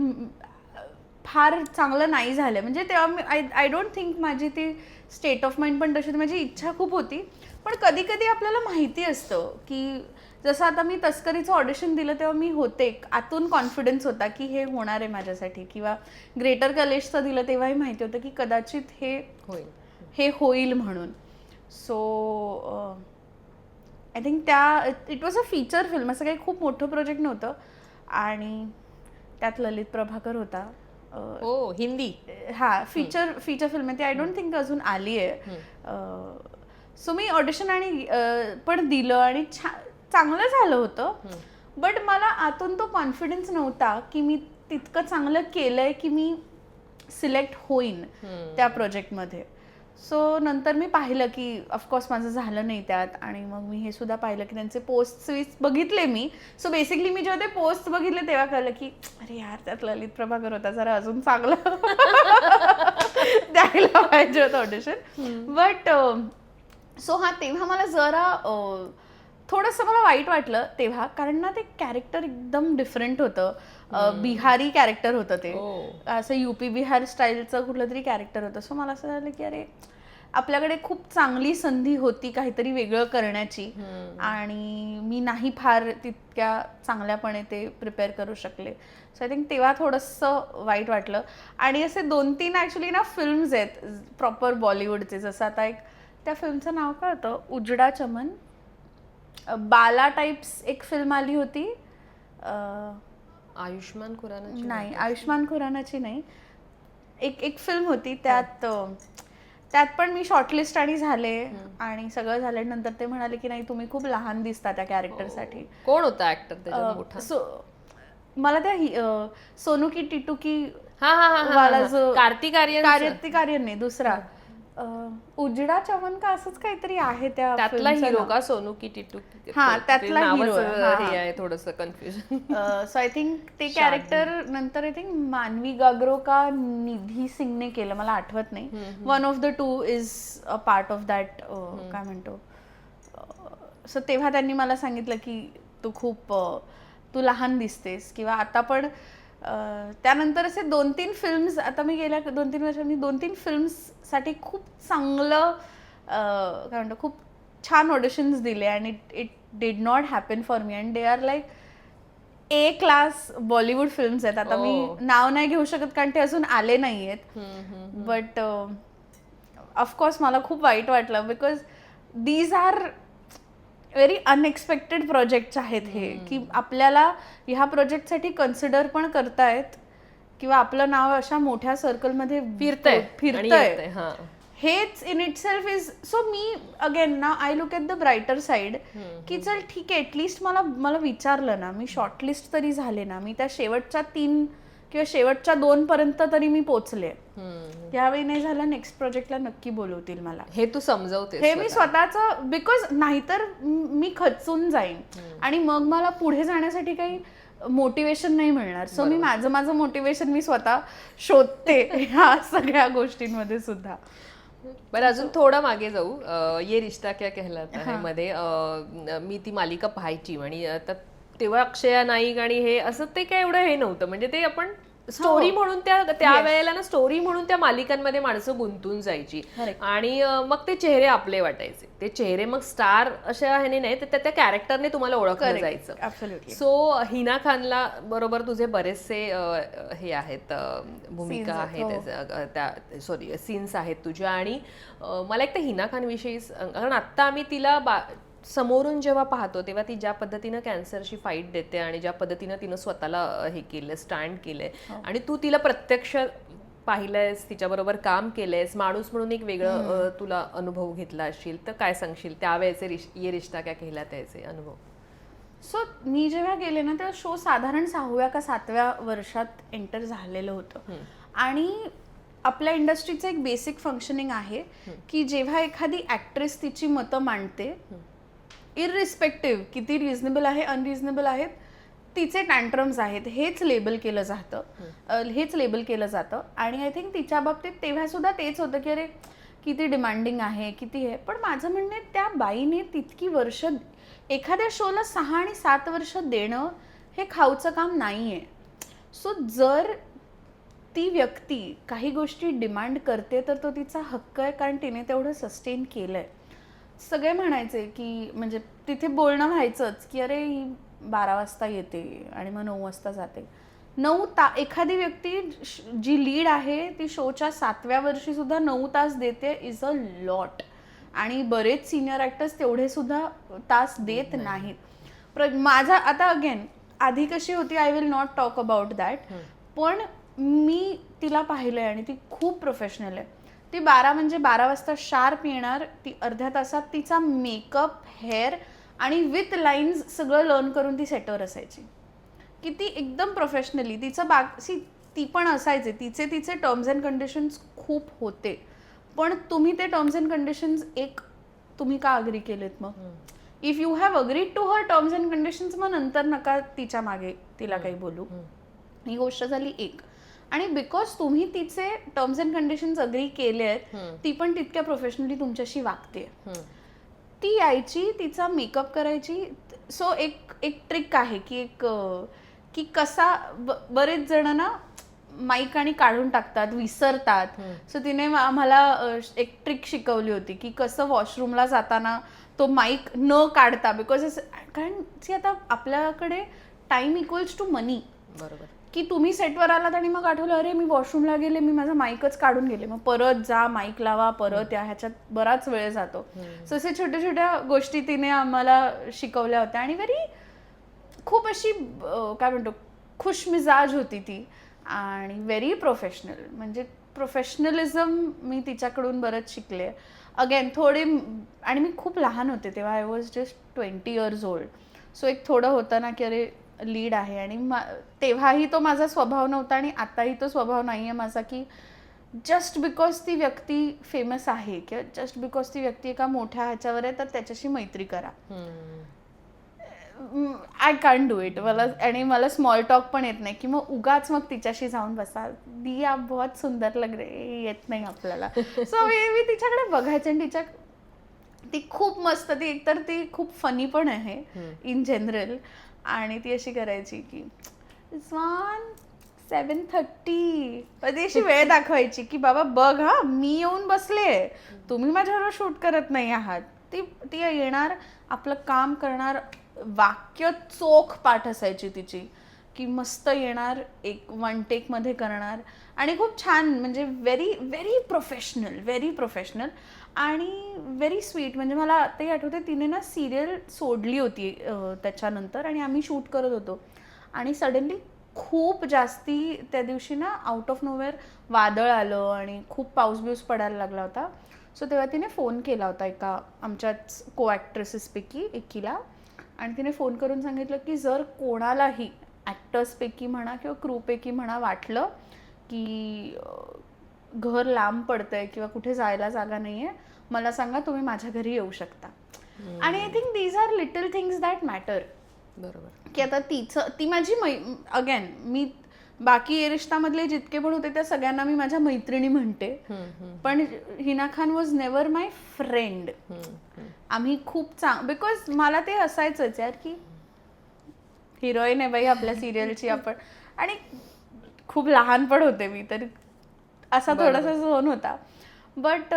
फार चांगलं नाही झालं. म्हणजे तेव्हा मी आय डोंट थिंक माझी ती स्टेट ऑफ माइंड पण तशी होती. माझी इच्छा खूप होती, पण कधी कधी आपल्याला माहिती असतं की जसं आता मी तस्करीचं ऑडिशन दिलं तेव्हा मी होते, आतून कॉन्फिडन्स होता की हे होणार आहे माझ्यासाठी. किंवा ग्रेटर कलेशचं दिलं तेव्हाही माहिती होतं की कदाचित हे होईल म्हणून. So I think it was a feature film, असं काही खूप मोठं प्रोजेक्ट नव्हतं. आणि त्यात ललित प्रभाकर होता. हिंदी फीचर फिल्म आहे ती. आय डोंट थिंक अजून आली आहे. सो मी ऑडिशन आणि पण दिलं आणि चांगलं झालं होतं. बट मला आतून तो कॉन्फिडन्स नव्हता की मी तितकं चांगलं केलंय की मी सिलेक्ट होईन त्या प्रोजेक्टमध्ये. सो नंतर मी पाहिलं की ऑफकोर्स माझं झालं नाही त्यात, आणि मग मी हे सुद्धा पाहिलं की त्यांचे पोस्ट बघितले मी. सो बेसिकली मी जेव्हा ते पोस्ट बघितले तेव्हा कळलं की अरे यार, त्यात ललित प्रभाकर होता, जरा अजून चांगलं द्यायला पाहिजे होतं ऑडिशन. बट सो हा, तेव्हा मला जरा थोडंसं मला वाईट वाटलं तेव्हा, कारण ना ते कॅरेक्टर एकदम डिफरंट होतं. बिहारी कॅरेक्टर होतं ते, असं UP बिहार स्टाईलचं कुठलं तरी कॅरेक्टर होतं. सो मला असं झालं की अरे, आपल्याकडे खूप चांगली संधी होती काहीतरी वेगळं करण्याची, आणि मी नाही फार तितक्या चांगल्यापणे ते प्रिपेअर करू शकले. सो आय थिंक तेव्हा थोडंसं वाईट वाटलं. आणि असे 2-3 ॲक्च्युली ना फिल्म्स आहेत प्रॉपर बॉलिवूडचे, जसं आता एक त्या फिल्मचं नाव काय होतं, उजडा चमन, बाला टाइप्स एक फिल्म आली होती. आयुष्मान खुरानाची नाही, आयुष्मान खुरानाची नाही, एक फिल्म होती त्यात पण मी शॉर्टलिस्ट आणि झाले, आणि सगळं झाल्यानंतर ते म्हणाले की नाही, तुम्ही खूप लहान दिसता त्या कॅरेक्टरसाठी. कोण होता ऍक्टर त्याच्यात मोठा? सो मला त्या सोनू की टिटू की वाला वाला जो कार्तिक आर्यन नाही, दुसरा उजडा चमन का असंच काहीतरी आहे त्या त्यातला हिरो का? सोनू की टिटू? हा, त्यातला हिरो हे आहे, थोडंसं कन्फ्युजन. सो आय थिंक ते कॅरेक्टर नंतर आय थिंक मानवी गागरो का निधी सिंगने केलं, मला आठवत नाही. One of the two is a part of that, काय म्हणतो. सो तेव्हा त्यांनी मला सांगितलं की तू लहान दिसतेस, किंवा आता पण त्यानंतर असे 2-3 फिल्म्स, आता मी गेल्या 2-3 वर्षांनी 2-3 फिल्म्ससाठी खूप चांगलं काय म्हणतो, खूप छान ऑडिशन्स दिले, आणि it did not happen for me, and they are like A class Bollywood films आहेत. आता मी नाव नाही घेऊ शकत कारण ते अजून आले नाही आहेत, बट ऑफकोर्स मला खूप वाईट वाटलं, because these are very unexpected projects आहेत हे, की आपल्याला ह्या प्रोजेक्टसाठी कन्सिडर पण करतायत, किंवा आपलं नाव अशा मोठ्या सर्कलमध्ये फिरतंय. हेच in itself is. So मी अगेन ना, I look at the brighter side, की चल ठीक आहे, ॲटलिस्ट मला विचारलं ना, मी शॉर्टलिस्ट तरी झाले ना, मी त्या शेवटच्या 3 किंवा शेवटच्या 2 पर्यंत तरी मी पोचले. यावेळी नाही झालं, नेक्स्ट प्रोजेक्टला नक्की बोलवतील मला. हे तू समजवते हे मी स्वतःचं, बिकॉज नाहीतर मी खचून जाईन, आणि मग मला पुढे जाण्यासाठी काही मोटिवेशन नाही मिळणार. सो मी माझं मोटिवेशन मी स्वतः शोधते ह्या सगळ्या गोष्टींमध्ये सुद्धा. बरं, अजून थोडं मागे जाऊ. ये रिश्ता क्या कहलाता है मध्ये मी ती मालिका पाहायची, आणि तेव्हा अक्षया नाईक आणि हे असं ते काय एवढं हे नव्हतं, म्हणजे ते आपण स्टोरी म्हणून त्या वेळेला ना, स्टोरी म्हणून त्या मालिकांमध्ये माणसं गुंतून जायची, आणि मग ते चेहरे आपले वाटायचे. ते चेहरे मग स्टार अशा ह्याने नाही, तर त्या कॅरेक्टरने तुम्हाला ओळखलं जायचं. सो हिना खानला बरोबर तुझे बरेचसे हे आहेत, भूमिका आहेत, त्या सीन्स आहेत तुझ्या. आणि मला एक तर हिना खान विषयी, कारण आत्ता आम्ही तिला समोरून जेव्हा पाहतो तेव्हा ती ज्या पद्धतीनं कॅन्सरशी फाईट देते, आणि ज्या पद्धतीनं तिनं स्वतःला हे केलं, स्टँड केलंय, आणि तू तिला प्रत्यक्ष पाहिलंयस, तिच्याबरोबर काम केलंयस, माणूस म्हणून एक वेगळं तुला अनुभव घेतला असशील, तर काय सांगशील त्यावेळेचे ये रिश्ता क्या कहलाता याचे अनुभव? सो मी जेव्हा गेले ना, तेव्हा शो साधारण 6व्या का 7व्या वर्षात एंटर झालेलं होतं, आणि आपल्या इंडस्ट्रीचं एक बेसिक फंक्शनिंग आहे की जेव्हा एखादी ॲक्ट्रेस तिची मतं मांडते, इररिस्पेक्टिव्ह किती रिझनेबल आहे अनरिझनेबल आहेत, तिचे टँट्रम्स आहेत, हेच लेबल केलं जातं. आणि आय थिंक तिच्या बाबतीत तेव्हा सुद्धा तेच होतं की अरे किती डिमांडिंग आहे, किती आहे. पण माझं म्हणणं आहे, त्या बाईने तितकी वर्ष एखाद्या शोला 6 आणि 7 वर्ष देणं हे खाऊचं काम नाही आहे. सो जर ती व्यक्ती काही गोष्टी डिमांड करते तर तो तिचा हक्क आहे, कारण तिने तेवढं सस्टेन केलं आहे. सगळे म्हणायचे की म्हणजे तिथे बोलणं व्हायचंच की अरे ही 12 वाजता येते आणि मग 9 वाजता जाते. एखादी व्यक्ती जी लीड आहे ती शोच्या 7व्या वर्षी सुद्धा 9 तास देते इज अ लॉट. आणि बरेच सिनियर ॲक्टर्स तेवढे सुद्धा तास देत नाहीत. माझा आता अगेन आधी कशी होती, I will not talk about that, पण मी तिला पाहिलं आहे आणि ती खूप प्रोफेशनल आहे. ती 12 वाजता शार्प येणार, ती अर्ध्या तासात तिचा मेकअप, हेअर आणि विथ लाईन्स सगळं लर्न करून ती सेटवर असायची. की ती एकदम प्रोफेशनली तिचं ती पण असायचे, तिचे टर्म्स अँड कंडिशन्स खूप होते, पण तुम्ही ते टर्म्स अँड कंडिशन्स तुम्ही का अग्री केलेत? मग if you have agreed to her terms and conditions, मग नंतर नका तिच्या मागे तिला काही बोलू. ही गोष्ट झाली एक. आणि बिकॉज तुम्ही तिचे टर्म्स अँड कंडिशन्स अग्री केले आहेत, ती पण तितक्या प्रोफेशनली तुमच्याशी वागते. ती यायची, तिचा मेकअप करायची. सो एक ट्रिक आहे की कसा बरेच जण ना माईक आणि काढून टाकतात, विसरतात. सो तिने आम्हाला एक ट्रिक शिकवली होती की कसं वॉशरूमला जाताना तो माईक न काढता, बिकॉज कारण आता आपल्याकडे टाइम इक्वल्स टू मनी. बरोबर. की तुम्ही सेटवर आलात आणि मग आठवलं अरे मी वॉशरूमला गेले, मी माझा माईकच काढून गेले, मग परत जा माईक लावा, परत या, ह्याच्यात बराच वेळ जातो. सो असे छोट्या छोट्या गोष्टी तिने आम्हाला शिकवल्या होत्या. आणि खूप अशी काय म्हणतो खुशमिजाज होती ती, आणि व्हेरी प्रोफेशनल. म्हणजे प्रोफेशनलिझम मी तिच्याकडून बरंच शिकले. अगेन थोडे, आणि मी खूप लहान होते तेव्हा, I was just 20 years old. So एक थोडं होतं ना की अरे लीड आहे. आणि तेव्हाही तो माझा स्वभाव नव्हता आणि आताही तो स्वभाव नाही आहे माझा की जस्ट बिकॉज ती व्यक्ती फेमस आहे किंवा जस्ट बिकॉज ती व्यक्ती एका मोठ्या ह्याच्यावर आहे तर त्याच्याशी मैत्री करा. I can do it. मला स्मॉल टॉक पण येत नाही की मग उगाच मग तिच्याशी जाऊन बसा, दिया बहुत सुंदर लग रे, येत नाही आपल्याला. सो मी तिच्याकडे बघायचे आणि ती खूप मस्त, ती एकतर ती खूप फनी पण आहे इन जनरल. आणि ती अशी करायची की 7:30, ती अशी वेळ दाखवायची की बाबा बघ हा, मी येऊन बसले, तुम्ही माझ्याबरोबर शूट करत नाही आहात. ती येणार, आपलं काम करणार, वाक्य चोख पाठ असायची तिची की मस्त येणार, एक 1 take मध्ये करणार आणि खूप छान. म्हणजे very very professional, very professional आणि व्हेरी स्वीट. म्हणजे मला आताही आठवते, तिने ना सिरियल सोडली होती त्याच्यानंतर, आणि आम्ही शूट करत होतो आणि सडनली खूप जास्ती त्या दिवशी ना आउट ऑफ नोवेअर वादळ आलं आणि खूप पाऊस बिऊस पडायला लागला होता. सो तेव्हा तिने फोन केला होता एका आमच्याच को ॲक्ट्रेसेसपैकी एकीला, आणि तिने फोन करून सांगितलं की जर कोणालाही ॲक्टर्सपैकी म्हणा किंवा क्रूपैकी म्हणा वाटलं की घर लांब पडतंय किंवा कुठे जायला जागा नाही आहे, मला सांगा, तुम्ही माझ्या घरी येऊ शकता. आणि I think these are little things that matter. बरोबर. की आता ती माझी अगेन, मी बाकी ये रिश्तामधले जितके पण होते त्या सगळ्यांना मी माझ्या मैत्रिणी म्हणते, पण Hina Khan was never my friend. आम्ही खूप बिकॉज मला ते असायचंच यार की हिरोईन आहे बाई आपल्या सिरियलची आपण, आणि खूप लहान पण होते मी, तर असा थोडासा झोन होता. बट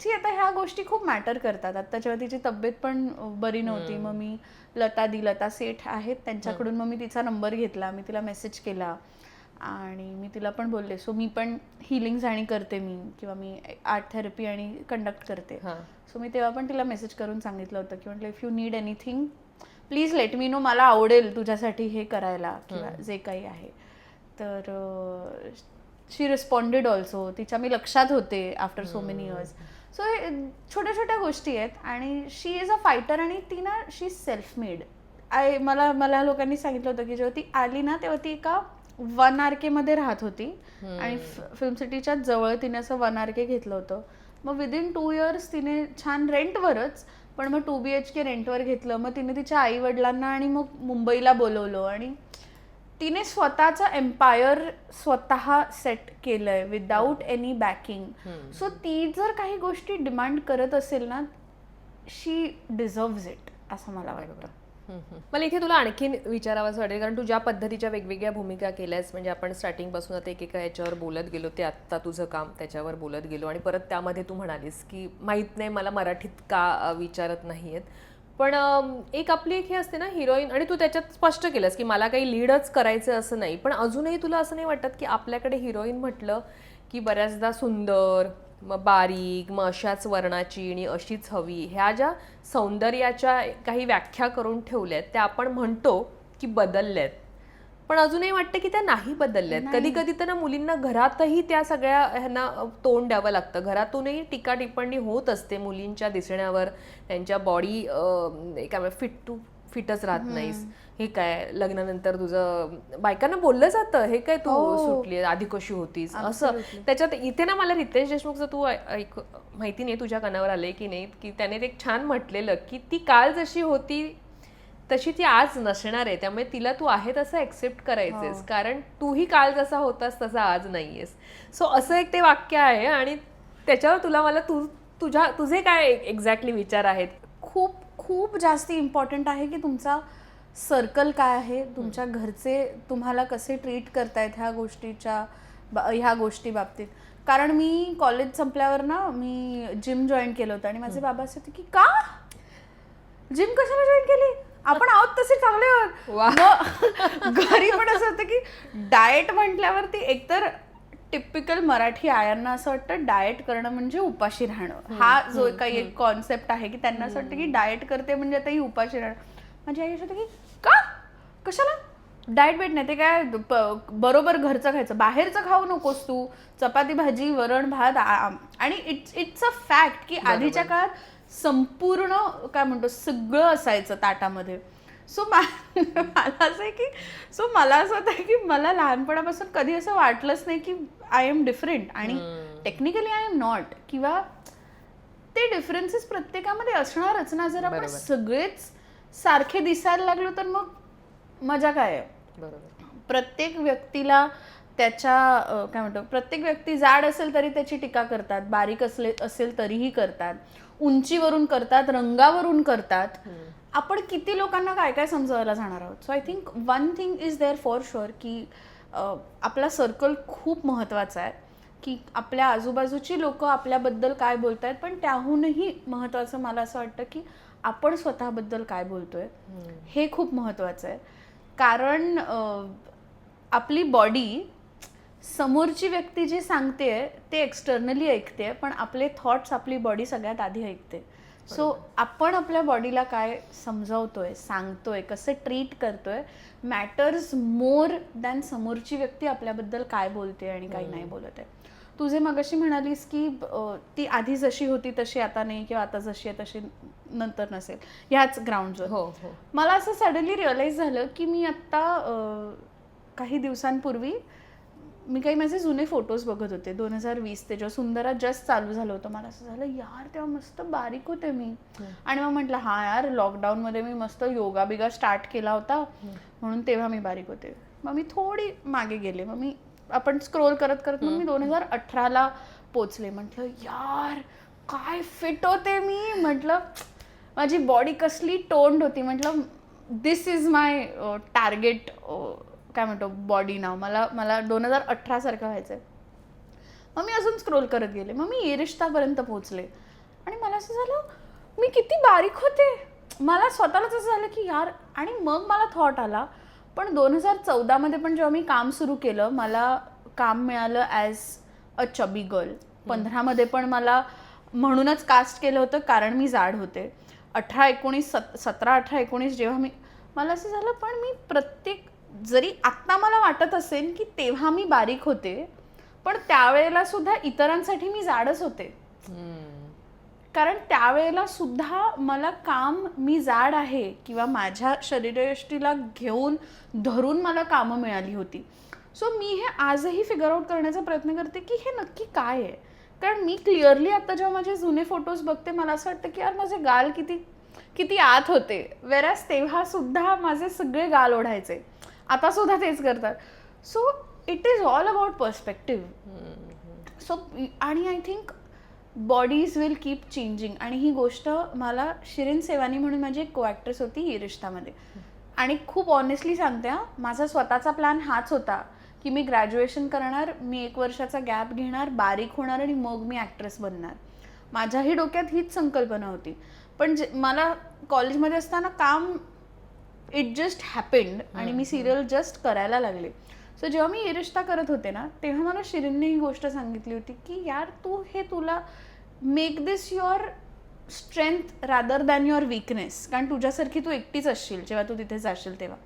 ती आता ह्या गोष्टी खूप मॅटर करतात. आता जेव्हा तिची तब्येत पण बरी नव्हती, मग मी लता सेठ आहेत त्यांच्याकडून मग मी तिचा नंबर घेतला, मी तिला मेसेज केला आणि मी तिला पण बोलले. सो मी पण हिलिंग्स आणि करते मी, किंवा मी आर्ट थेरपी आणि कंडक्ट करते. सो मी तेव्हा पण तिला मेसेज करून सांगितलं होतं की म्हटलं if you need anything please let me know, मला आवडेल तुझ्यासाठी हे करायला किंवा जे काही आहे. तर शी रिस्पॉन्डेड ऑल्सो. तिच्या मी लक्षात होते after so many years. So छोट्या छोट्या गोष्टी आहेत. आणि शी इज अ फायटर, आणि ती ना शी सेल्फ मेड. मला लोकांनी सांगितलं होतं की जेव्हा ती आली ना तेव्हा ती एका 1 RK मध्ये राहत होती आणि फिल्म सिटीच्या जवळ तिने असं 1 RK घेतलं होतं. मग विदिन 2 years तिने छान रेंटवरच, पण मग 2 BHK रेंटवर घेतलं. मग तिने तिच्या आई वडिलांना आणि मग मुंबईला बोलवलं आणि तिने स्वतःचं एम्पायर स्वतः सेट केलंय विदाऊट एनी बॅकिंग. सो ती जर काही गोष्टी डिमांड करत असेल ना, शी डिझर्व्ज इट, असं मला वाटतं. मला इथे तुला आणखीन विचारावंसं वाटेल, कारण तू ज्या पद्धतीच्या वेगवेगळ्या भूमिका केल्यास, म्हणजे आपण स्टार्टिंगपासून आता एकेका याच्यावर बोलत गेलो, ते आत्ता तुझं काम त्याच्यावर बोलत गेलो, आणि परत त्यामध्ये तू म्हणालीस की माहीत नाही मला मराठीत का विचारत नाही आहेत. पण एक आपली एक हे असते ना हिरोईन, आणि तू त्याच्यात स्पष्ट केलंस की मला काही लीडच करायचं असं नाही, पण अजूनही तुला असं नाही वाटत की आपल्याकडे हिरोईन म्हटलं की बऱ्याचदा सुंदर, मग बारीक, मग अशाच वर्णाची आणि अशीच हवी, ह्या ज्या सौंदर्याच्या काही व्याख्या करून ठेवल्यात त्या आपण म्हणतो की बदलल्यात, पण अजूनही वाटतं की त्या नाही बदलल्यात. कधी कधी तर ना मुलींना घरातही त्या सगळ्या ह्यांना तोंड द्यावं लागतं. घरातूनही टीका टिप्पणी होत असते मुलींच्या दिसण्यावर, त्यांच्या बॉडी काय फिट टू फिटच राहत नाहीस, हे काय लग्नानंतर तुझं बायकांना बोललं जातं, हे काय तू सुटली आधी कशी होतीस असं. त्याच्यात इथे ना मला रितेश देशमुखचं तू माहिती नाही तुझ्या कानावर आलंय की नाही, की त्याने ते एक छान म्हटलेलं की ती काल जशी होती तशी ती आज नसणार आहे, त्यामुळे तिला तू आहे तसं ऍक्सेप्ट करायचंस, कारण तूही काल जसा होतास तसा आज नाहीयेस. सो असं एक ते वाक्य आहे आणि त्याच्यावर तुला मला तुझे काय एक्झॅक्टली विचार आहेत? खूप खूप जास्त इम्पॉर्टंट आहे की तुमचा सर्कल काय आहे, तुमच्या घरचे तुम्हाला कसे ट्रीट करतायत ह्या गोष्टी बाबतीत. कारण मी कॉलेज संपल्यावर ना मी जिम जॉईन केलं होतं आणि माझे बाबा असे होते की का जिम कशाला जॉईन केली, आपण आहोत तसे चांगले आहोत. मग घरी पण असं होतं की डाएट म्हटल्यावरती एकतर टिपिकल मराठी आयांना असं वाटतं डाएट करणं म्हणजे उपाशी राहणं, हा जो काही एक कॉन्सेप्ट आहे की त्यांना असं वाटतं की डाएट करते म्हणजे आता ही उपाशी राहणं. माझी आई असं होतं की का कशाला डाएट बेट नाही, ते काय बरोबर घरचं खायचं, बाहेरचं खाऊ नकोस तू, चपाती भाजी वरण भात. आणि इट्स अ फॅक्ट की आधीच्या काळात संपूर्ण काय म्हणतो सगळं असायचं ताटामध्ये. सो मला असं आहे की मला असं होतं की मला लहानपणापासून कधी असं वाटलंच नाही की आय एम डिफरंट, आणि टेक्निकली आय एम नॉट, किंवा ते डिफरन्सेस प्रत्येकामध्ये असणारच ना. जर आपण सगळेच सारखे दिसायला लागलो तर मग मजा काय आहे. प्रत्येक व्यक्तीला त्याच्या काय म्हणतो, प्रत्येक व्यक्ती जाड असेल तरी त्याची टीका करतात, बारीक असेल तरीही करतात, उंचीवरून करतात, रंगावरून करतात. आपण किती लोकांना काय काय समजावायला जाणार आहोत. So I think one thing is there for sure की आपला सर्कल खूप महत्त्वाचा आहे, की आपल्या आजूबाजूची लोक आपल्याबद्दल काय बोलत आहेत, पण त्याहूनही महत्त्वाचं मला असं वाटतं की आपण स्वतःबद्दल काय बोलतोय हे खूप महत्त्वाचं आहे. कारण आपली बॉडी समोरची व्यक्ती जे सांगते ते एक्सटर्नली ऐकते, पण आपले थॉट्स आपली बॉडी सगळ्यात आधी ऐकते. सो आपण आपल्या बॉडीला काय समजावतोय, सांगतोय, कसं ट्रीट करतोय मॅटर्स मोर दॅन समोरची व्यक्ती आपल्याबद्दल काय बोलते आणि काही नाही बोलत आहे. तू जे मगाशी म्हणालीस की ती आधी जशी होती तशी आता नाही, किंवा आता जशी आहे तशी नंतर नसेल, ह्याच ग्राउंडवर मला असं सडनली रिअलाइज झालं की मी आत्ता काही दिवसांपूर्वी मी काही माझे जुने फोटोज बघत होते 2020 ते, जेव्हा सुंदरा जस्ट चालू झालं होतं. मला असं झालं यार तेव्हा मस्त बारीक होते मी, आणि मग म्हटलं हा यार लॉकडाऊनमध्ये मी मस्त योगा बिगा स्टार्ट केला होता म्हणून तेव्हा मी बारीक होते. मग मी थोडी मागे गेले, मग मी आपण स्क्रोल करत करत मग मी 2018ला पोचले. म्हटलं यार काय फिट होते मी, म्हटलं माझी बॉडी कसली टोन्ड होती, म्हटलं दिस इज माय टार्गेट काय म्हणतो बॉडी नाव. मला 2018 सारखं व्हायचंय. मग मी अजून स्क्रोल करत गेले, मग मी ये रिश्तापर्यंत पोहोचले आणि मला असं झालं मी किती बारीक होते. मला स्वतःलाच असं झालं की यार, आणि मग मला थॉट आला पण 2014मध्ये पण जेव्हा मी काम सुरू केलं मला काम मिळालं ॲज अ चबी गर्ल. 15मध्ये पण मला म्हणूनच कास्ट केलं होतं कारण मी जाड होते. 17, 18, 19 जेव्हा मला असं झालं पण मी प्रत्येक, जरी आत्ता मला वाटत असेल की तेव्हा मी बारीक होते पण त्यावेळेला सुद्धा इतरांसाठी मी जाडच होते. कारण त्यावेळेला सुद्धा मला काम मी जाड आहे किंवा माझ्या शरीरयष्टीला घेऊन धरून मला कामं मिळाली होती. सो मी हे आजही फिगर आउट करण्याचा प्रयत्न करते की हे नक्की काय आहे. कारण मी क्लिअरली आता जेव्हा माझे जुने फोटोज बघते मला असं वाटतं की यार माझे गाल किती आत होते, वेरॅज तेव्हा सुद्धा माझे सगळे गाल ओढायचे, आता सुद्धा तेच करतात. So it is all about perspective. So आणि I think bodies will keep changing. आणि ही गोष्ट मला शिरीन सेवानी म्हणून माझी एक को ॲक्ट्रेस होती ये रिश्तामध्ये, आणि खूप ऑनेस्टली सांगते माझा स्वतःचा प्लॅन हाच होता की मी ग्रॅज्युएशन करणार, मी 1 वर्षाचा गॅप घेणार, बारीक होणार आणि मग मी ॲक्ट्रेस बनणार. माझ्याही डोक्यात हीच संकल्पना होती. पण मला कॉलेजमध्ये असताना काम इट जस्ट हॅपेंड आणि मी सिरियल जस्ट करायला लागले. सो जेव्हा मी ये रिश्ता करत होते ना तेव्हा मला शिरीनने ही गोष्ट सांगितली होती की यार तुला make this your strength rather than your weakness, कारण तुझ्यासारखी तू एकटीच असशील जेव्हा तू तिथे जाशील तेव्हा.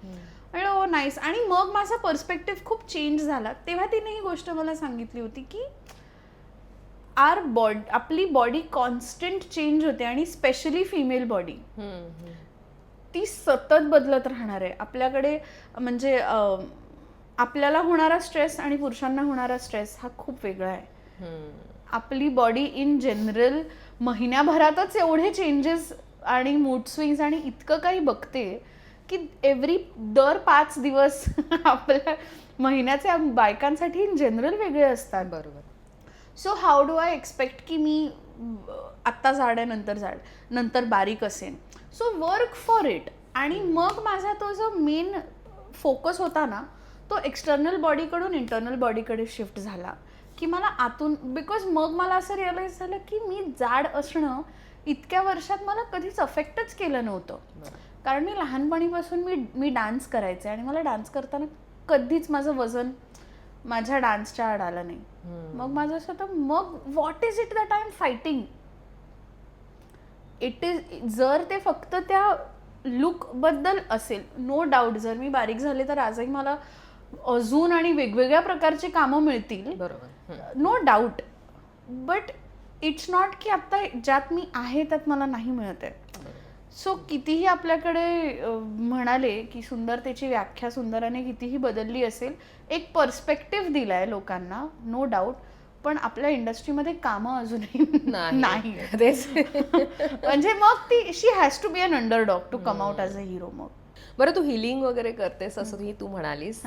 म्हणजे ओ नाईस. आणि मग माझा पर्स्पेक्टिव्ह खूप चेंज झाला. तेव्हा तिने ही गोष्ट मला सांगितली होती की आपली बॉडी कॉन्स्टंट चेंज होते आणि स्पेशली फिमेल बॉडी. ती सतत बदलत राहणार आहे. आपल्याकडे म्हणजे आपल्याला होणारा स्ट्रेस आणि पुरुषांना होणारा स्ट्रेस हा खूप वेगळा आहे. आपली बॉडी इन जनरल महिन्याभरातच एवढे चेंजेस आणि मूड स्विंग्स आणि इतकं काही बघते की दर 5 दिवस आपल्या महिन्याचे बायकांसाठी इन जनरल वेगळे असतात. बरोबर. So how do I expect की मी आत्ता जाड आहे नंतर बारीक असेन. So work for it. आणि मग माझा तो जो मेन फोकस होता ना तो एक्सटर्नल बॉडीकडून इंटरनल बॉडीकडे शिफ्ट झाला की मला आतून, बिकॉज मग मला असं रिअलाइज झालं की मी जाड असणं इतक्या वर्षात मला कधीच अफेक्टच केलं नव्हतं. कारण मी लहानपणीपासून मी डान्स करायचे आणि मला डान्स करताना कधीच माझं वजन माझ्या डान्सच्या आड आलं नाही. मग माझं असं होतं, मग what is it that I am fighting. It is, जर ते फक्त त्या लुकबद्दल असेल, नो डाऊट जर मी बारीक झाले तर आजही मला अजून आणि वेगवेगळ्या प्रकारची कामं मिळतील, बरोबर, no doubt. But it's not की आता ज्यात मी आहे त्यात मला नाही मिळत आहे. सो कितीही आपल्याकडे म्हणाले की सुंदरतेची व्याख्या सुंदराने कितीही बदलली असेल, एक पर्स्पेक्टिव्ह दिलाय लोकांना, नो डाऊट. पण आपल्या इंडस्ट्रीमध्ये कामं अजूनही नाही. म्हणजे मग ती she has to be an underdog to come out as a hero. मग बरं, तू हिलिंग वगैरे करतेस असं तू म्हणालीस,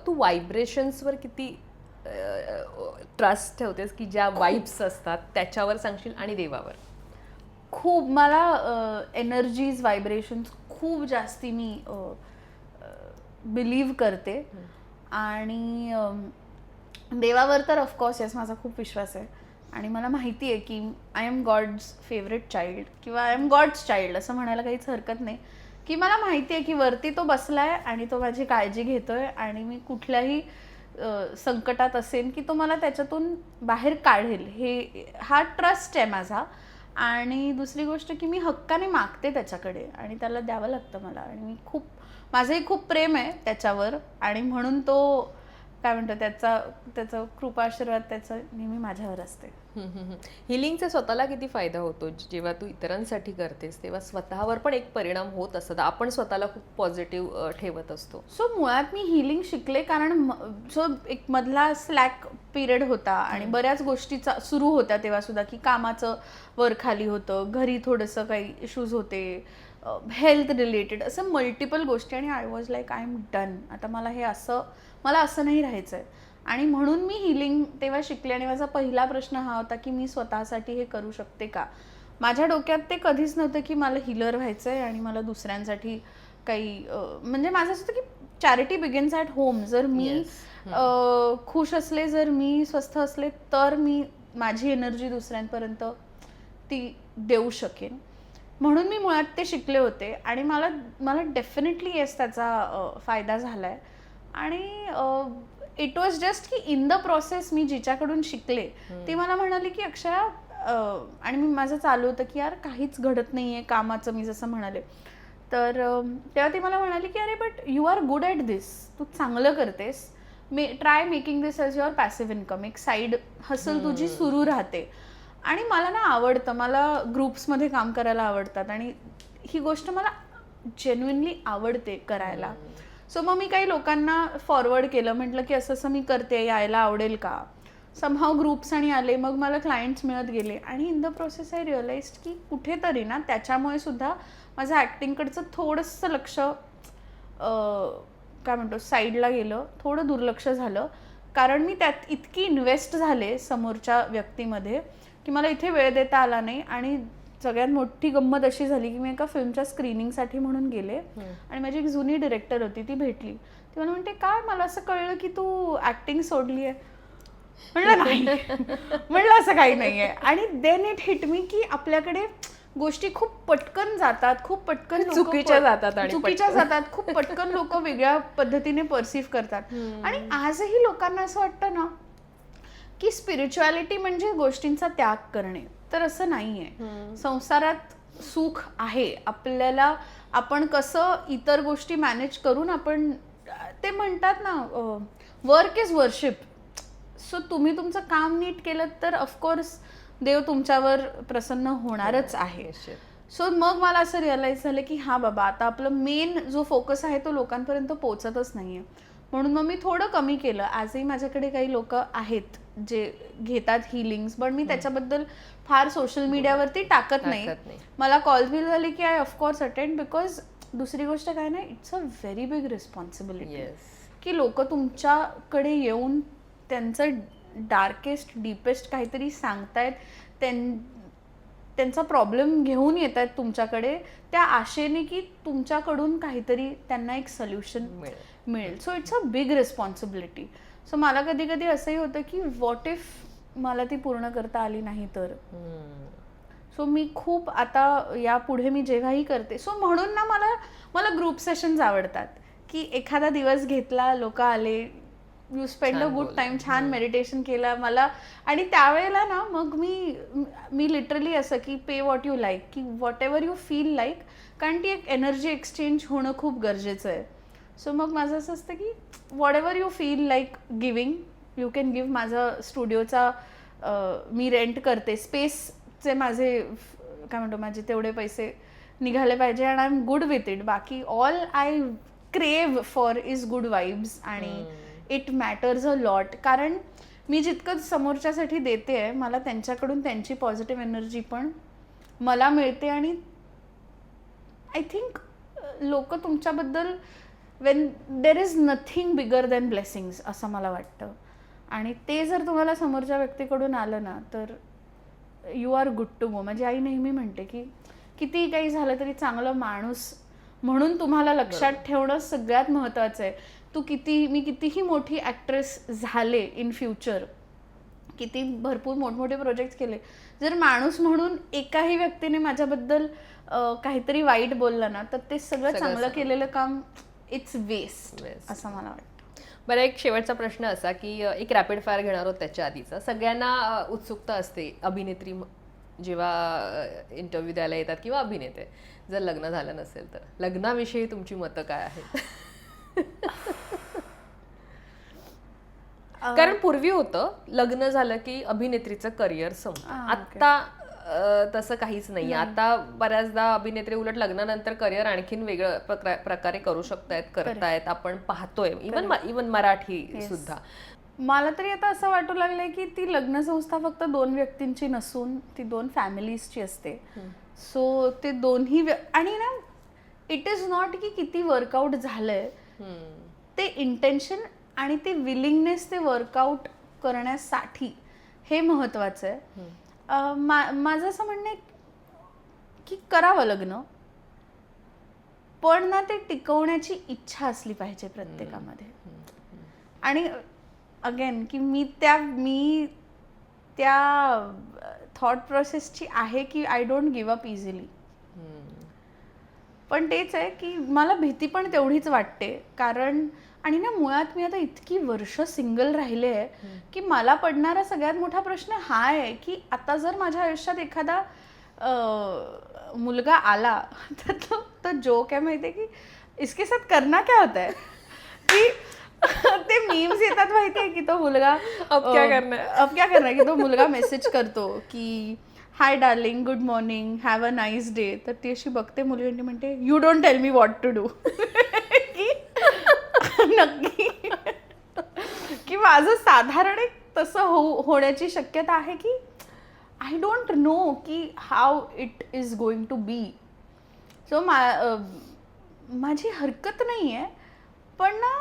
तू व्हायब्रेशन्सवर किती ट्रस्ट ठेवतेस की ज्या वाईब्स असतात त्याच्यावर सांगशील, आणि देवावर? खूप मला एनर्जीज व्हायब्रेशन्स खूप जास्ती मी बिलीव्ह करते. आणि देवावर तर ऑफकोर्स येस, माझा खूप विश्वास आहे. आणि मला माहिती आहे की I am God's favourite child किंवा आय एम गॉड्स चाइल्ड असं म्हणायला काहीच हरकत नाही. की मला माहिती आहे की वरती तो बसलाय आणि तो माझी काळजी घेतोय आणि मी कुठल्याही संकटात असेल की तो मला त्याच्यातून बाहेर काढेल, हा ट्रस्ट आहे माझा. आणि दुसरी गोष्ट की मी हक्काने मागते त्याच्याकडे आणि त्याला द्यावं लागतं मला. आणि मी माझंही खूप प्रेम आहे त्याच्यावर आणि म्हणून तो काय म्हणतो त्याचा कृपा आशीर्वाद त्याचा नेहमी माझ्यावर असते. हिलिंगचा स्वतःला किती फायदा होतो? जेव्हा तू इतरांसाठी करतेस तेव्हा स्वतःवर पण एक परिणाम होत असतात, आपण स्वतःला खूप पॉझिटिव्ह ठेवत असतो. सो मुळात मी हिलिंग शिकले कारण एक मधला स्लॅक पिरियड होता आणि बऱ्याच गोष्टी सुरू होत्या तेव्हा सुद्धा, की कामाचं वर खाली होतं, घरी थोडंसं काही इश्यूज होते, हेल्थ रिलेटेड, असं मल्टिपल गोष्टी. आणि I was like I am done, आता मला असं नाही राहायचं आहे. आणि म्हणून मी हिलिंग तेव्हा शिकले. आणि माझा पहिला प्रश्न हा होता की मी स्वतःसाठी हे करू शकते का. माझ्या डोक्यात ते कधीच नव्हतं की मला हिलर व्हायचं आहे आणि मला दुसऱ्यांसाठी काही म्हणजे माझं असं होतं की चॅरिटी बिगिन्स ॲट होम. जर मी खुश असले, जर मी स्वस्थ असले तर मी माझी एनर्जी दुसऱ्यांपर्यंत ती देऊ शकेन. म्हणून मी मुळात ते शिकले होते आणि मला डेफिनेटली येस त्याचा फायदा झाला आहे. आणि इट वॉज जस्ट की इन द प्रोसेस मी जिच्याकडून शिकले ती मला म्हणाली की अक्षया, आणि माझं चालू होतं की यार काहीच घडत नाही आहे कामाचं, मी जसं म्हणाले. तर तेव्हा ती मला म्हणाली की अरे but you are good at this, तू चांगलं करतेस, try making this as your passive income, एक साईड हसल तुझी सुरू राहते. आणि मला ना आवडतं, मला ग्रुप्समध्ये काम करायला आवडतात आणि ही गोष्ट मला जेन्युइनली आवडते करायला. सो मग मी काही लोकांना फॉरवर्ड केलं, म्हटलं की असं मी करते, यायला आवडेल का. समहाव ग्रुप्स आणि आले, मग मला क्लायंट्स मिळत गेले. आणि in the process I realise की कुठेतरी ना त्याच्यामुळे सुद्धा माझं ॲक्टिंगकडचं थोडंसं लक्ष काय म्हणतो साईडला गेलं, थोडं दुर्लक्ष झालं. कारण मी त्यात इतकी इन्व्हेस्ट झाले समोरच्या व्यक्तीमध्ये की मला इथे वेळ देता आला नाही. आणि सगळ्यात मोठी गंमत अशी झाली की मी एका फिल्मच्या स्क्रीनिंगसाठी म्हणून गेले आणि माझी एक जुनी डिरेक्टर होती, ती भेटली. ती मला म्हणते काय, मला असं कळलं की तू ॲक्टिंग सोडली आहे. म्हणलं नाही, म्हणलं असं काही नाही आहे. आणि देन इट हिट मी की आपल्याकडे गोष्टी खूप पटकन जातात, खूप पटकन चुकीच्या जातात, खूप पटकन लोक वेगळ्या पद्धतीने परसिव्ह करतात. आणि आजही लोकांना असं वाटतं ना की स्पिरिच्युअलिटी म्हणजे गोष्टींचा त्याग करणे, तर असं नाही आहे. संसारात सुख आहे, आपल्याला आपण कसं इतर गोष्टी मॅनेज करून आपण, ते म्हणतात ना वर्क इज वर्शिप. सो तुम्ही तुमचं काम नीट केलं तर ऑफकोर्स देव तुमच्यावर प्रसन्न होणारच आहे. सो मग मला असं रिअलाईज झालं की हां बाबा, आता आपलं मेन जो फोकस आहे तो लोकांपर्यंत पोहोचतच नाही आहे. म्हणून मग मी थोडं कमी केलं. आजही माझ्याकडे काही लोक आहेत जे घेतात हिलिंग्स, पण मी त्याच्याबद्दल फार सोशल मीडियावरती टाकत नाही. मला कॉल बिल झाले की आय ऑफकोर्स अटेंड, बिकॉज दुसरी गोष्ट काय नाही, it's a very big responsibility की लोक तुमच्याकडे येऊन त्यांचं डार्केस्ट डीपेस्ट काहीतरी सांगतायत, त्यांचा प्रॉब्लेम घेऊन येत आहेत तुमच्याकडे त्या आशेने की तुमच्याकडून काहीतरी त्यांना एक सोल्युशन मिळेल. So it's a big responsibility. So मला कधी कधी असंही होतं की व्हॉट इफ मला ती पूर्ण करता आली नाही तर. सो मी खूप आता यापुढे मी जेव्हाही करते, सो म्हणून ना मला ग्रुप सेशन्स आवडतात की एखादा दिवस घेतला, लोक आले, you spend a good time, छान मेडिटेशन केलं मला. आणि त्यावेळेला ना मग मी लिटरली असं की पे व्हॉट यू लाईक, की what ever you feel like, कारण ती एक एनर्जी एक्सचेंज होणं खूप गरजेचं आहे. सो मग माझं असं असतं की what ever you feel like giving, you can give. माझा स्टुडिओचा मी रेंट करते, स्पेसचे माझे काय म्हणतो माझे तेवढे पैसे निघाले पाहिजे and I am good with it. बाकी ऑल आय क्रेव फॉर इज गुड वाईब्स आणि इट मॅटर्स अ लॉट. कारण मी जितकं समोरच्यासाठी देते आहे, मला त्यांच्याकडून त्यांची पॉझिटिव्ह एनर्जी पण मला मिळते. आणि आय थिंक लोक तुमच्याबद्दल, when there is nothing bigger than blessings असं मला वाटतं. आणि ते जर तुम्हाला समोरच्या व्यक्तीकडून आलं ना तर you are good to go. माझी आई नेहमी म्हणते की कितीही काही झालं तरी चांगलं माणूस म्हणून तुम्हाला लक्षात ठेवणं सगळ्यात महत्त्वाचं आहे. मी कितीही मोठी ॲक्ट्रेस झाले इन फ्युचर, किती भरपूर मोठमोठे प्रोजेक्ट्स केले, जर माणूस म्हणून एकाही व्यक्तीने माझ्याबद्दल काहीतरी वाईट बोललं ना तर ते सगळं चांगलं केलेलं काम इट्स वेस्ट असं मला वाटतं. बरं, एक शेवटचा प्रश्न असा की एक रॅपिड फायर घेणार आहोत त्याच्या आधीचा. सगळ्यांना उत्सुकता असते, अभिनेत्री जेव्हा इंटरव्ह्यू द्यायला येतात किंवा अभिनेते, जर लग्न झालं नसेल तर लग्नाविषयी तुमची मतं काय आहेत? कारण पूर्वी होतं लग्न झालं की अभिनेत्रीचं करिअर संपतं. आत्ता तसं काहीच नाही. आता बऱ्याचदा अभिनेत्री उलट लग्नानंतर करिअर आणखीन वेगळ्या प्रकारे करू करतायत, आपण पाहतोय. इवन मराठी सुद्धा. मला तरी आता असं वाटू लागलंय की ती लग्नसंस्था फक्त 2 व्यक्तींची नसून ती 2 फॅमिलीजची असते. सो ते दोन्ही आणि ना इट इज नॉट की किती वर्कआउट झालंय, ते इंटेन्शन आणि ते विलिंगनेस ते वर्कआउट करण्यासाठी हे महत्त्वाचं आहे. माझं असं म्हणणं आहे की करावं लग्न, पण ना ते टिकवण्याची इच्छा असली पाहिजे प्रत्येकामध्ये. आणि अगेन की मी त्या थॉट प्रोसेसची आहे की I don't give up easily. पण तेच आहे की मला भीती पण तेवढीच वाटते. कारण आणि ना मुळात मी आता इतकी वर्ष सिंगल राहिले आहे की मला पडणारा सगळ्यात मोठा प्रश्न हा आहे की आता जर माझ्या आयुष्यात एखादा मुलगा आला तर तो जोक आहे माहिती आहे की इसके साथ करना क्या होता है, की ते मीम्स येतात माहिती आहे की तो मुलगा अब क्या करना है की तो मुलगा मेसेज करतो की hi darling, good morning, have a nice day. तर ती अशी बघते मुलगी आणि म्हणते you don't tell me what to do. नक्की की माझं साधारण एक तसं होण्याची शक्यता आहे की आय डोंट नो की how it is going to be. So माझी हरकत नाही आहे, पण ना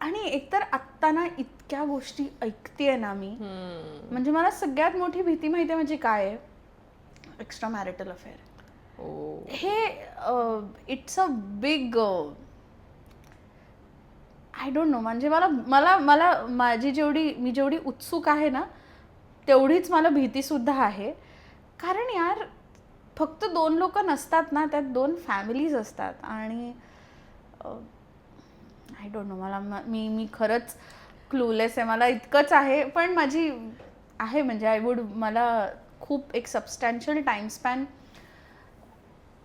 आणि एकतर आत्ता ना इतक्या गोष्टी ऐकतेय ना मी, म्हणजे मला सगळ्यात मोठी भीती माहिती आहे म्हणजे काय आहे, एक्स्ट्रा मॅरिटल अफेअर. हे it's a big I don't no. म्हणजे मला मी जेवढी उत्सुक आहे ना तेवढीच मला भीतीसुद्धा आहे. कारण यार फक्त 2 लोक नसतात ना, त्यात 2 फॅमिलीज असतात. आणि आय डोंट नो, मी खरंच क्लूलेस आहे. मला इतकंच आहे, पण माझी आहे म्हणजे मला खूप एक सबस्टॅन्शियल टाइम स्पॅन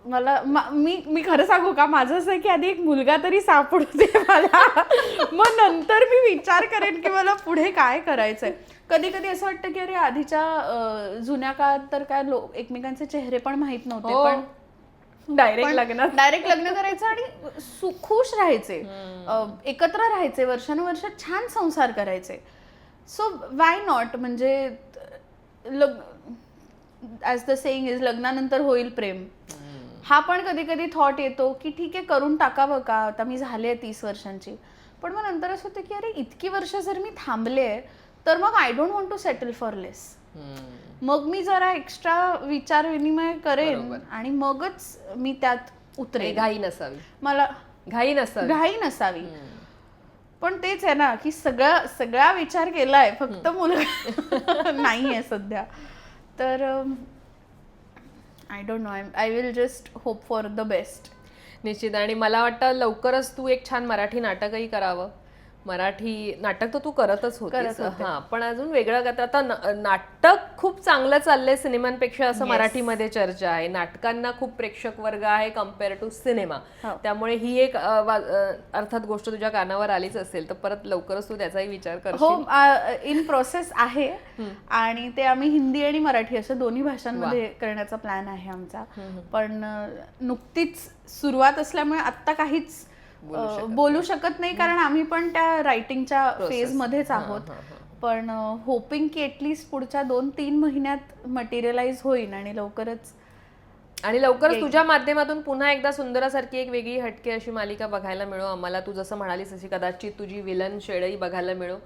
मी खरं सांगू का, माझं असं आहे की आधी एक मुलगा तरी सापडू दे मला, मग नंतर मी विचार करेन की मला पुढे काय करायचंय. कधी कधी असं वाटतं की अरे आधीच्या जुन्या काळात तर काय एकमेकांचे चेहरे पण माहित नव्हते, पण डायरेक्ट लग्न करायचं आणि खुश राहायचे, एकत्र राहायचे, वर्षानुवर्ष छान संसार करायचे. सो वाय नॉट, म्हणजे ॲज द सेइंग इज, लग्नानंतर होईल प्रेम. हा पण कधी कधी थॉट येतो की ठीक आहे करून टाकावं का, आता मी झाले 30 वर्षांची. पण मग नंतर असं होतं की अरे इतकी वर्ष जर मी थांबले तर मग I don't want to settle for less. मग मी जरा एक्स्ट्रा विचार विनिमय करेन आणि मगच मी त्यात उतरेन. घाई नसावी, मला घाई नसावी. पण तेच आहे ना की सगळा विचार केलाय, फक्त मुलगा नाहीये सध्या. तर I don't no, I will just hope for the best. निश्चित. आणि मला वाटतं लवकरच तू एक छान मराठी नाटकही करावं. मराठी नाटक तर तू करतच होतीस, हा, पण अजून वेगळं का, आता नाटक खूप चांगलं चाललंय सिनेमांपेक्षा असं मराठीमध्ये चर्चा आहे. नाटकांना खूप प्रेक्षक वर्ग आहे कम्पेअर टू सिनेमा. त्यामुळे ही एक अर्थात गोष्ट तुझ्या कानावर आलीच असेल, तर परत लवकरच तू त्याचाही विचार करशील. हो, इन प्रोसेस आहे आणि ते आम्ही हिंदी आणि मराठी अशा दोन्ही भाषांमध्ये करण्याचा प्लॅन आहे आमचा. पण नुकतीच सुरुवात असल्यामुळे आत्ता काहीच बोलू शकत नाही, कारण आम्ही पण त्या रायटिंगच्या फेज मध्येच आहोत. पण होपिंग की एटलीस्ट पुढच्या 2-3 महिन्यात मटेरियलाइज होईल आणि लवकरच तुझ्या माध्यमातून पुन्हा एकदा सुंदरासारखी एक वेगळी हटके अशी मालिका बघायला मिळो आम्हाला. तू जसं म्हणालीस अशी कदाचित तुझी विलन शेडही बघायला मिळो,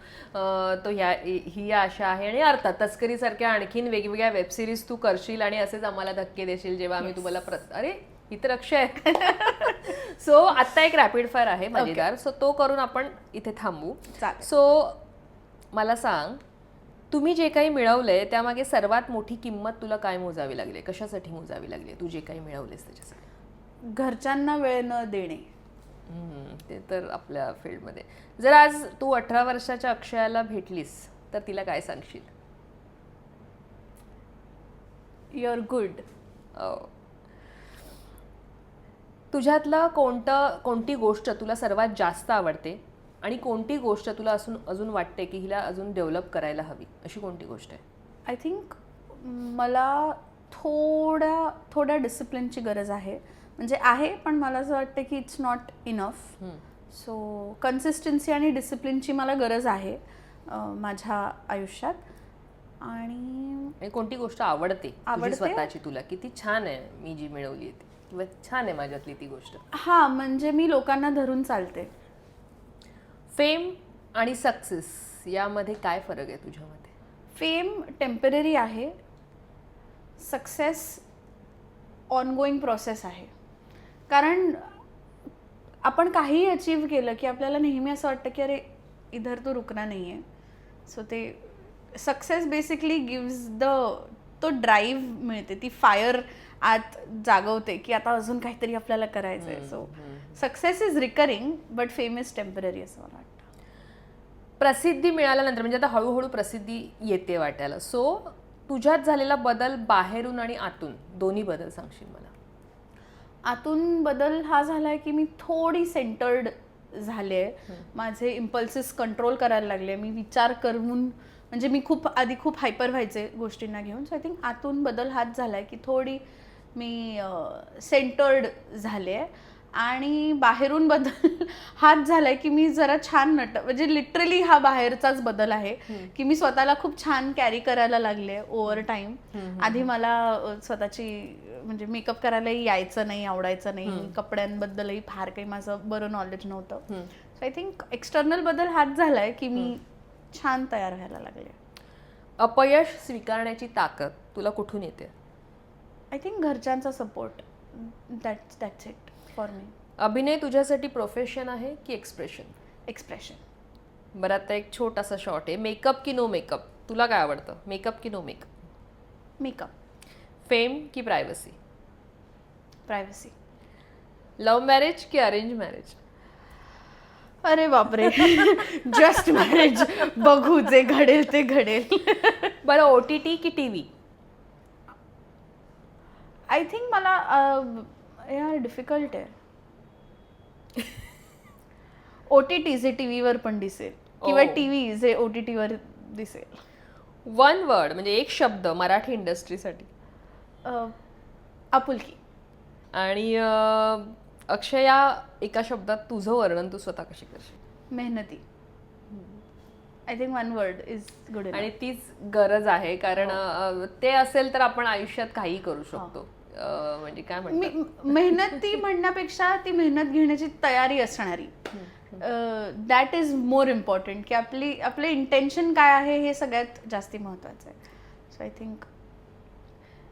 तो ही आशा आहे. आणि अर्थात तस्करीसारख्या आणखीन वेगवेगळ्या वेबसिरीज तू करशील आणि असेच आम्हाला धक्के देशील जेव्हा आम्ही तुम्हाला अरे इतर अक्षय. सो आत्ता एक रॅपिड फायर आहे मजेदार, सो तो करून आपण इथे थांबू. सो मला सांग, तुम्ही जे काही मिळवलंय त्यामागे सर्वात मोठी किंमत तुला काय मोजावी लागली, कशासाठी मोजावी लागली तू जे काही मिळवलेस त्याच्यासाठी? घरच्यांना वेळ न देणे. ते तर आपल्या फील्डमध्ये. जर आज तू 18 वर्षाच्या अक्षयाला भेटलीस तर तिला काय सांगशील? You are good. तुझ्यातलं कोणती गोष्ट तुला सर्वात जास्त आवडते आणि कोणती गोष्ट तुला अजून वाटते की हिला अजून डेव्हलप करायला हवी, अशी कोणती गोष्ट आहे? आय थिंक मला थोड्या डिसिप्लिनची गरज आहे. म्हणजे आहे, पण मला असं वाटतं की it's not enough. So consistency आणि डिसिप्लिनची मला गरज आहे माझ्या आयुष्यात. आणि कोणती गोष्ट आवडते स्वतःची तुला, किती छान आहे मी जी मिळवली आहे किंवा छान आहे माझ्यातली ती गोष्ट? हा, म्हणजे मी लोकांना धरून चालते. फेम आणि सक्सेस यामध्ये काय फरक आहे तुझ्या मते? फेम टेम्पररी आहे, सक्सेस ऑनगोईंग प्रोसेस आहे. कारण आपण काहीही अचीव केलं की आपल्याला नेहमी असं वाटतं की अरे इधर तो रुकना नाही आहे. सो ते सक्सेस बेसिकली गिव्स तो ड्राईव्ह मिळते, ती फायर आत जागवते की आता अजून काहीतरी आपल्याला करायचं आहे. So success is recurring but fame is temporary असं मला वाटतं. प्रसिद्धी मिळाल्यानंतर म्हणजे आता हळूहळू प्रसिद्धी येते वाटायला, सो तुझ्यात झालेला बदल बाहेरून आणि आतून दोन्ही बदल सांगशील मला? आतून बदल हा झालाय की मी थोडी सेंटर्ड झाले, माझे इम्पल्सेस कंट्रोल करायला लागले. मी विचार करून, म्हणजे मी आधी खूप हायपर व्हायचे गोष्टींना घेऊन. सो आय थिंक आतून बदल हाच झालाय की थोडी मी सेंटर्ड झाले. आणि बाहेरून बदल हाच झालाय की मी जरा छान म्हणजे लिटरली हा बाहेरचाच बदल आहे की मी स्वतःला खूप छान कॅरी करायला लागले ओव्हर टाइम. आधी मला स्वतःची म्हणजे मेकअप करायलाही यायचं नाही, आवडायचं नाही, कपड्यांबद्दलही फार काही माझं बरं नॉलेज नव्हतं. सो आय थिंक एक्सटर्नल बदल हाच झालाय की मी छान तयार व्हायला लागले. अपयश स्वीकारण्याची ताकद तुला कुठून येते? आय थिंक घरच्यांचा support, that's it for me. अभिनय तुझ्यासाठी प्रोफेशन आहे की एक्सप्रेशन? एक्सप्रेशन. बरं, आता एक छोटासा शॉर्ट आहे, मेकअप की नो मेकअप? तुला काय आवडतं, मेकअप की नो मेकअप? मेकअप. फेम की प्रायव्हसी? प्रायव्हसी. लव्ह मॅरेज की अरेंज मॅरेज? अरे बापरे, जस्ट मॅरेज. बघू, जे घडेल ते घडेल. बरं, OTT की TV? आय थिंक मला यार डिफिकल्ट आहे. OTT जे टीव्हीवर पण दिसेल किंवा टीव्ही जे OTT वर दिसेल. वन वर्ड म्हणजे एक शब्द मराठी इंडस्ट्रीसाठी. आपुलकी. आणि अक्षया, एका शब्दात तुझं वर्णन तू स्वतः कशी करशील? मेहनती. I think one word is good. आणि तीच गरज आहे, कारण ते असेल तर आपण आयुष्यात काही करू शकतो. म्हणजे काय म्हणतात, मेहनती म्हणण्यापेक्षा ती मेहनत घेण्याची तयारी असणारी, दॅट इज मोर इम्पॉर्टंट. की आपले इंटेन्शन काय आहे हे सगळ्यात जास्ती महत्वाचं आहे. सो आय थिंक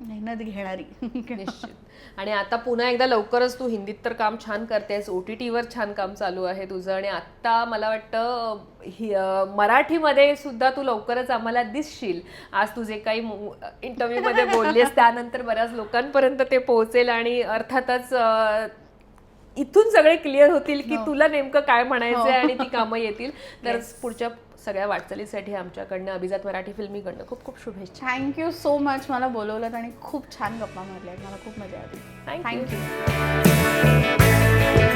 मेहनत घेणारी. निश्चित. आणि आता पुन्हा एकदा लवकरच तू हिंदीत तर काम छान करतेस, OTT वर छान काम चालू आहे तुझं, आणि आता मला वाटतं मराठीमध्ये सुद्धा तू लवकरच आम्हाला दिसशील. आज तू जे काही इंटरव्ह्यूमध्ये बोललीस त्यानंतर बऱ्याच लोकांपर्यंत ते पोहोचेल, आणि अर्थातच इथून सगळे क्लिअर होतील की तुला नेमकं काय म्हणायचंय आणि ती कामं येतील. तर पुढच्या सगळ्या वाटचालीसाठी आमच्याकडनं, अभिजात मराठी फिल्मीकडनं खूप खूप शुभेच्छा. Thank you so much. मला बोलवलं आणि खूप छान गप्पा मारल्या. मला खूप मजा आली. थँक्यू. थँक्यू.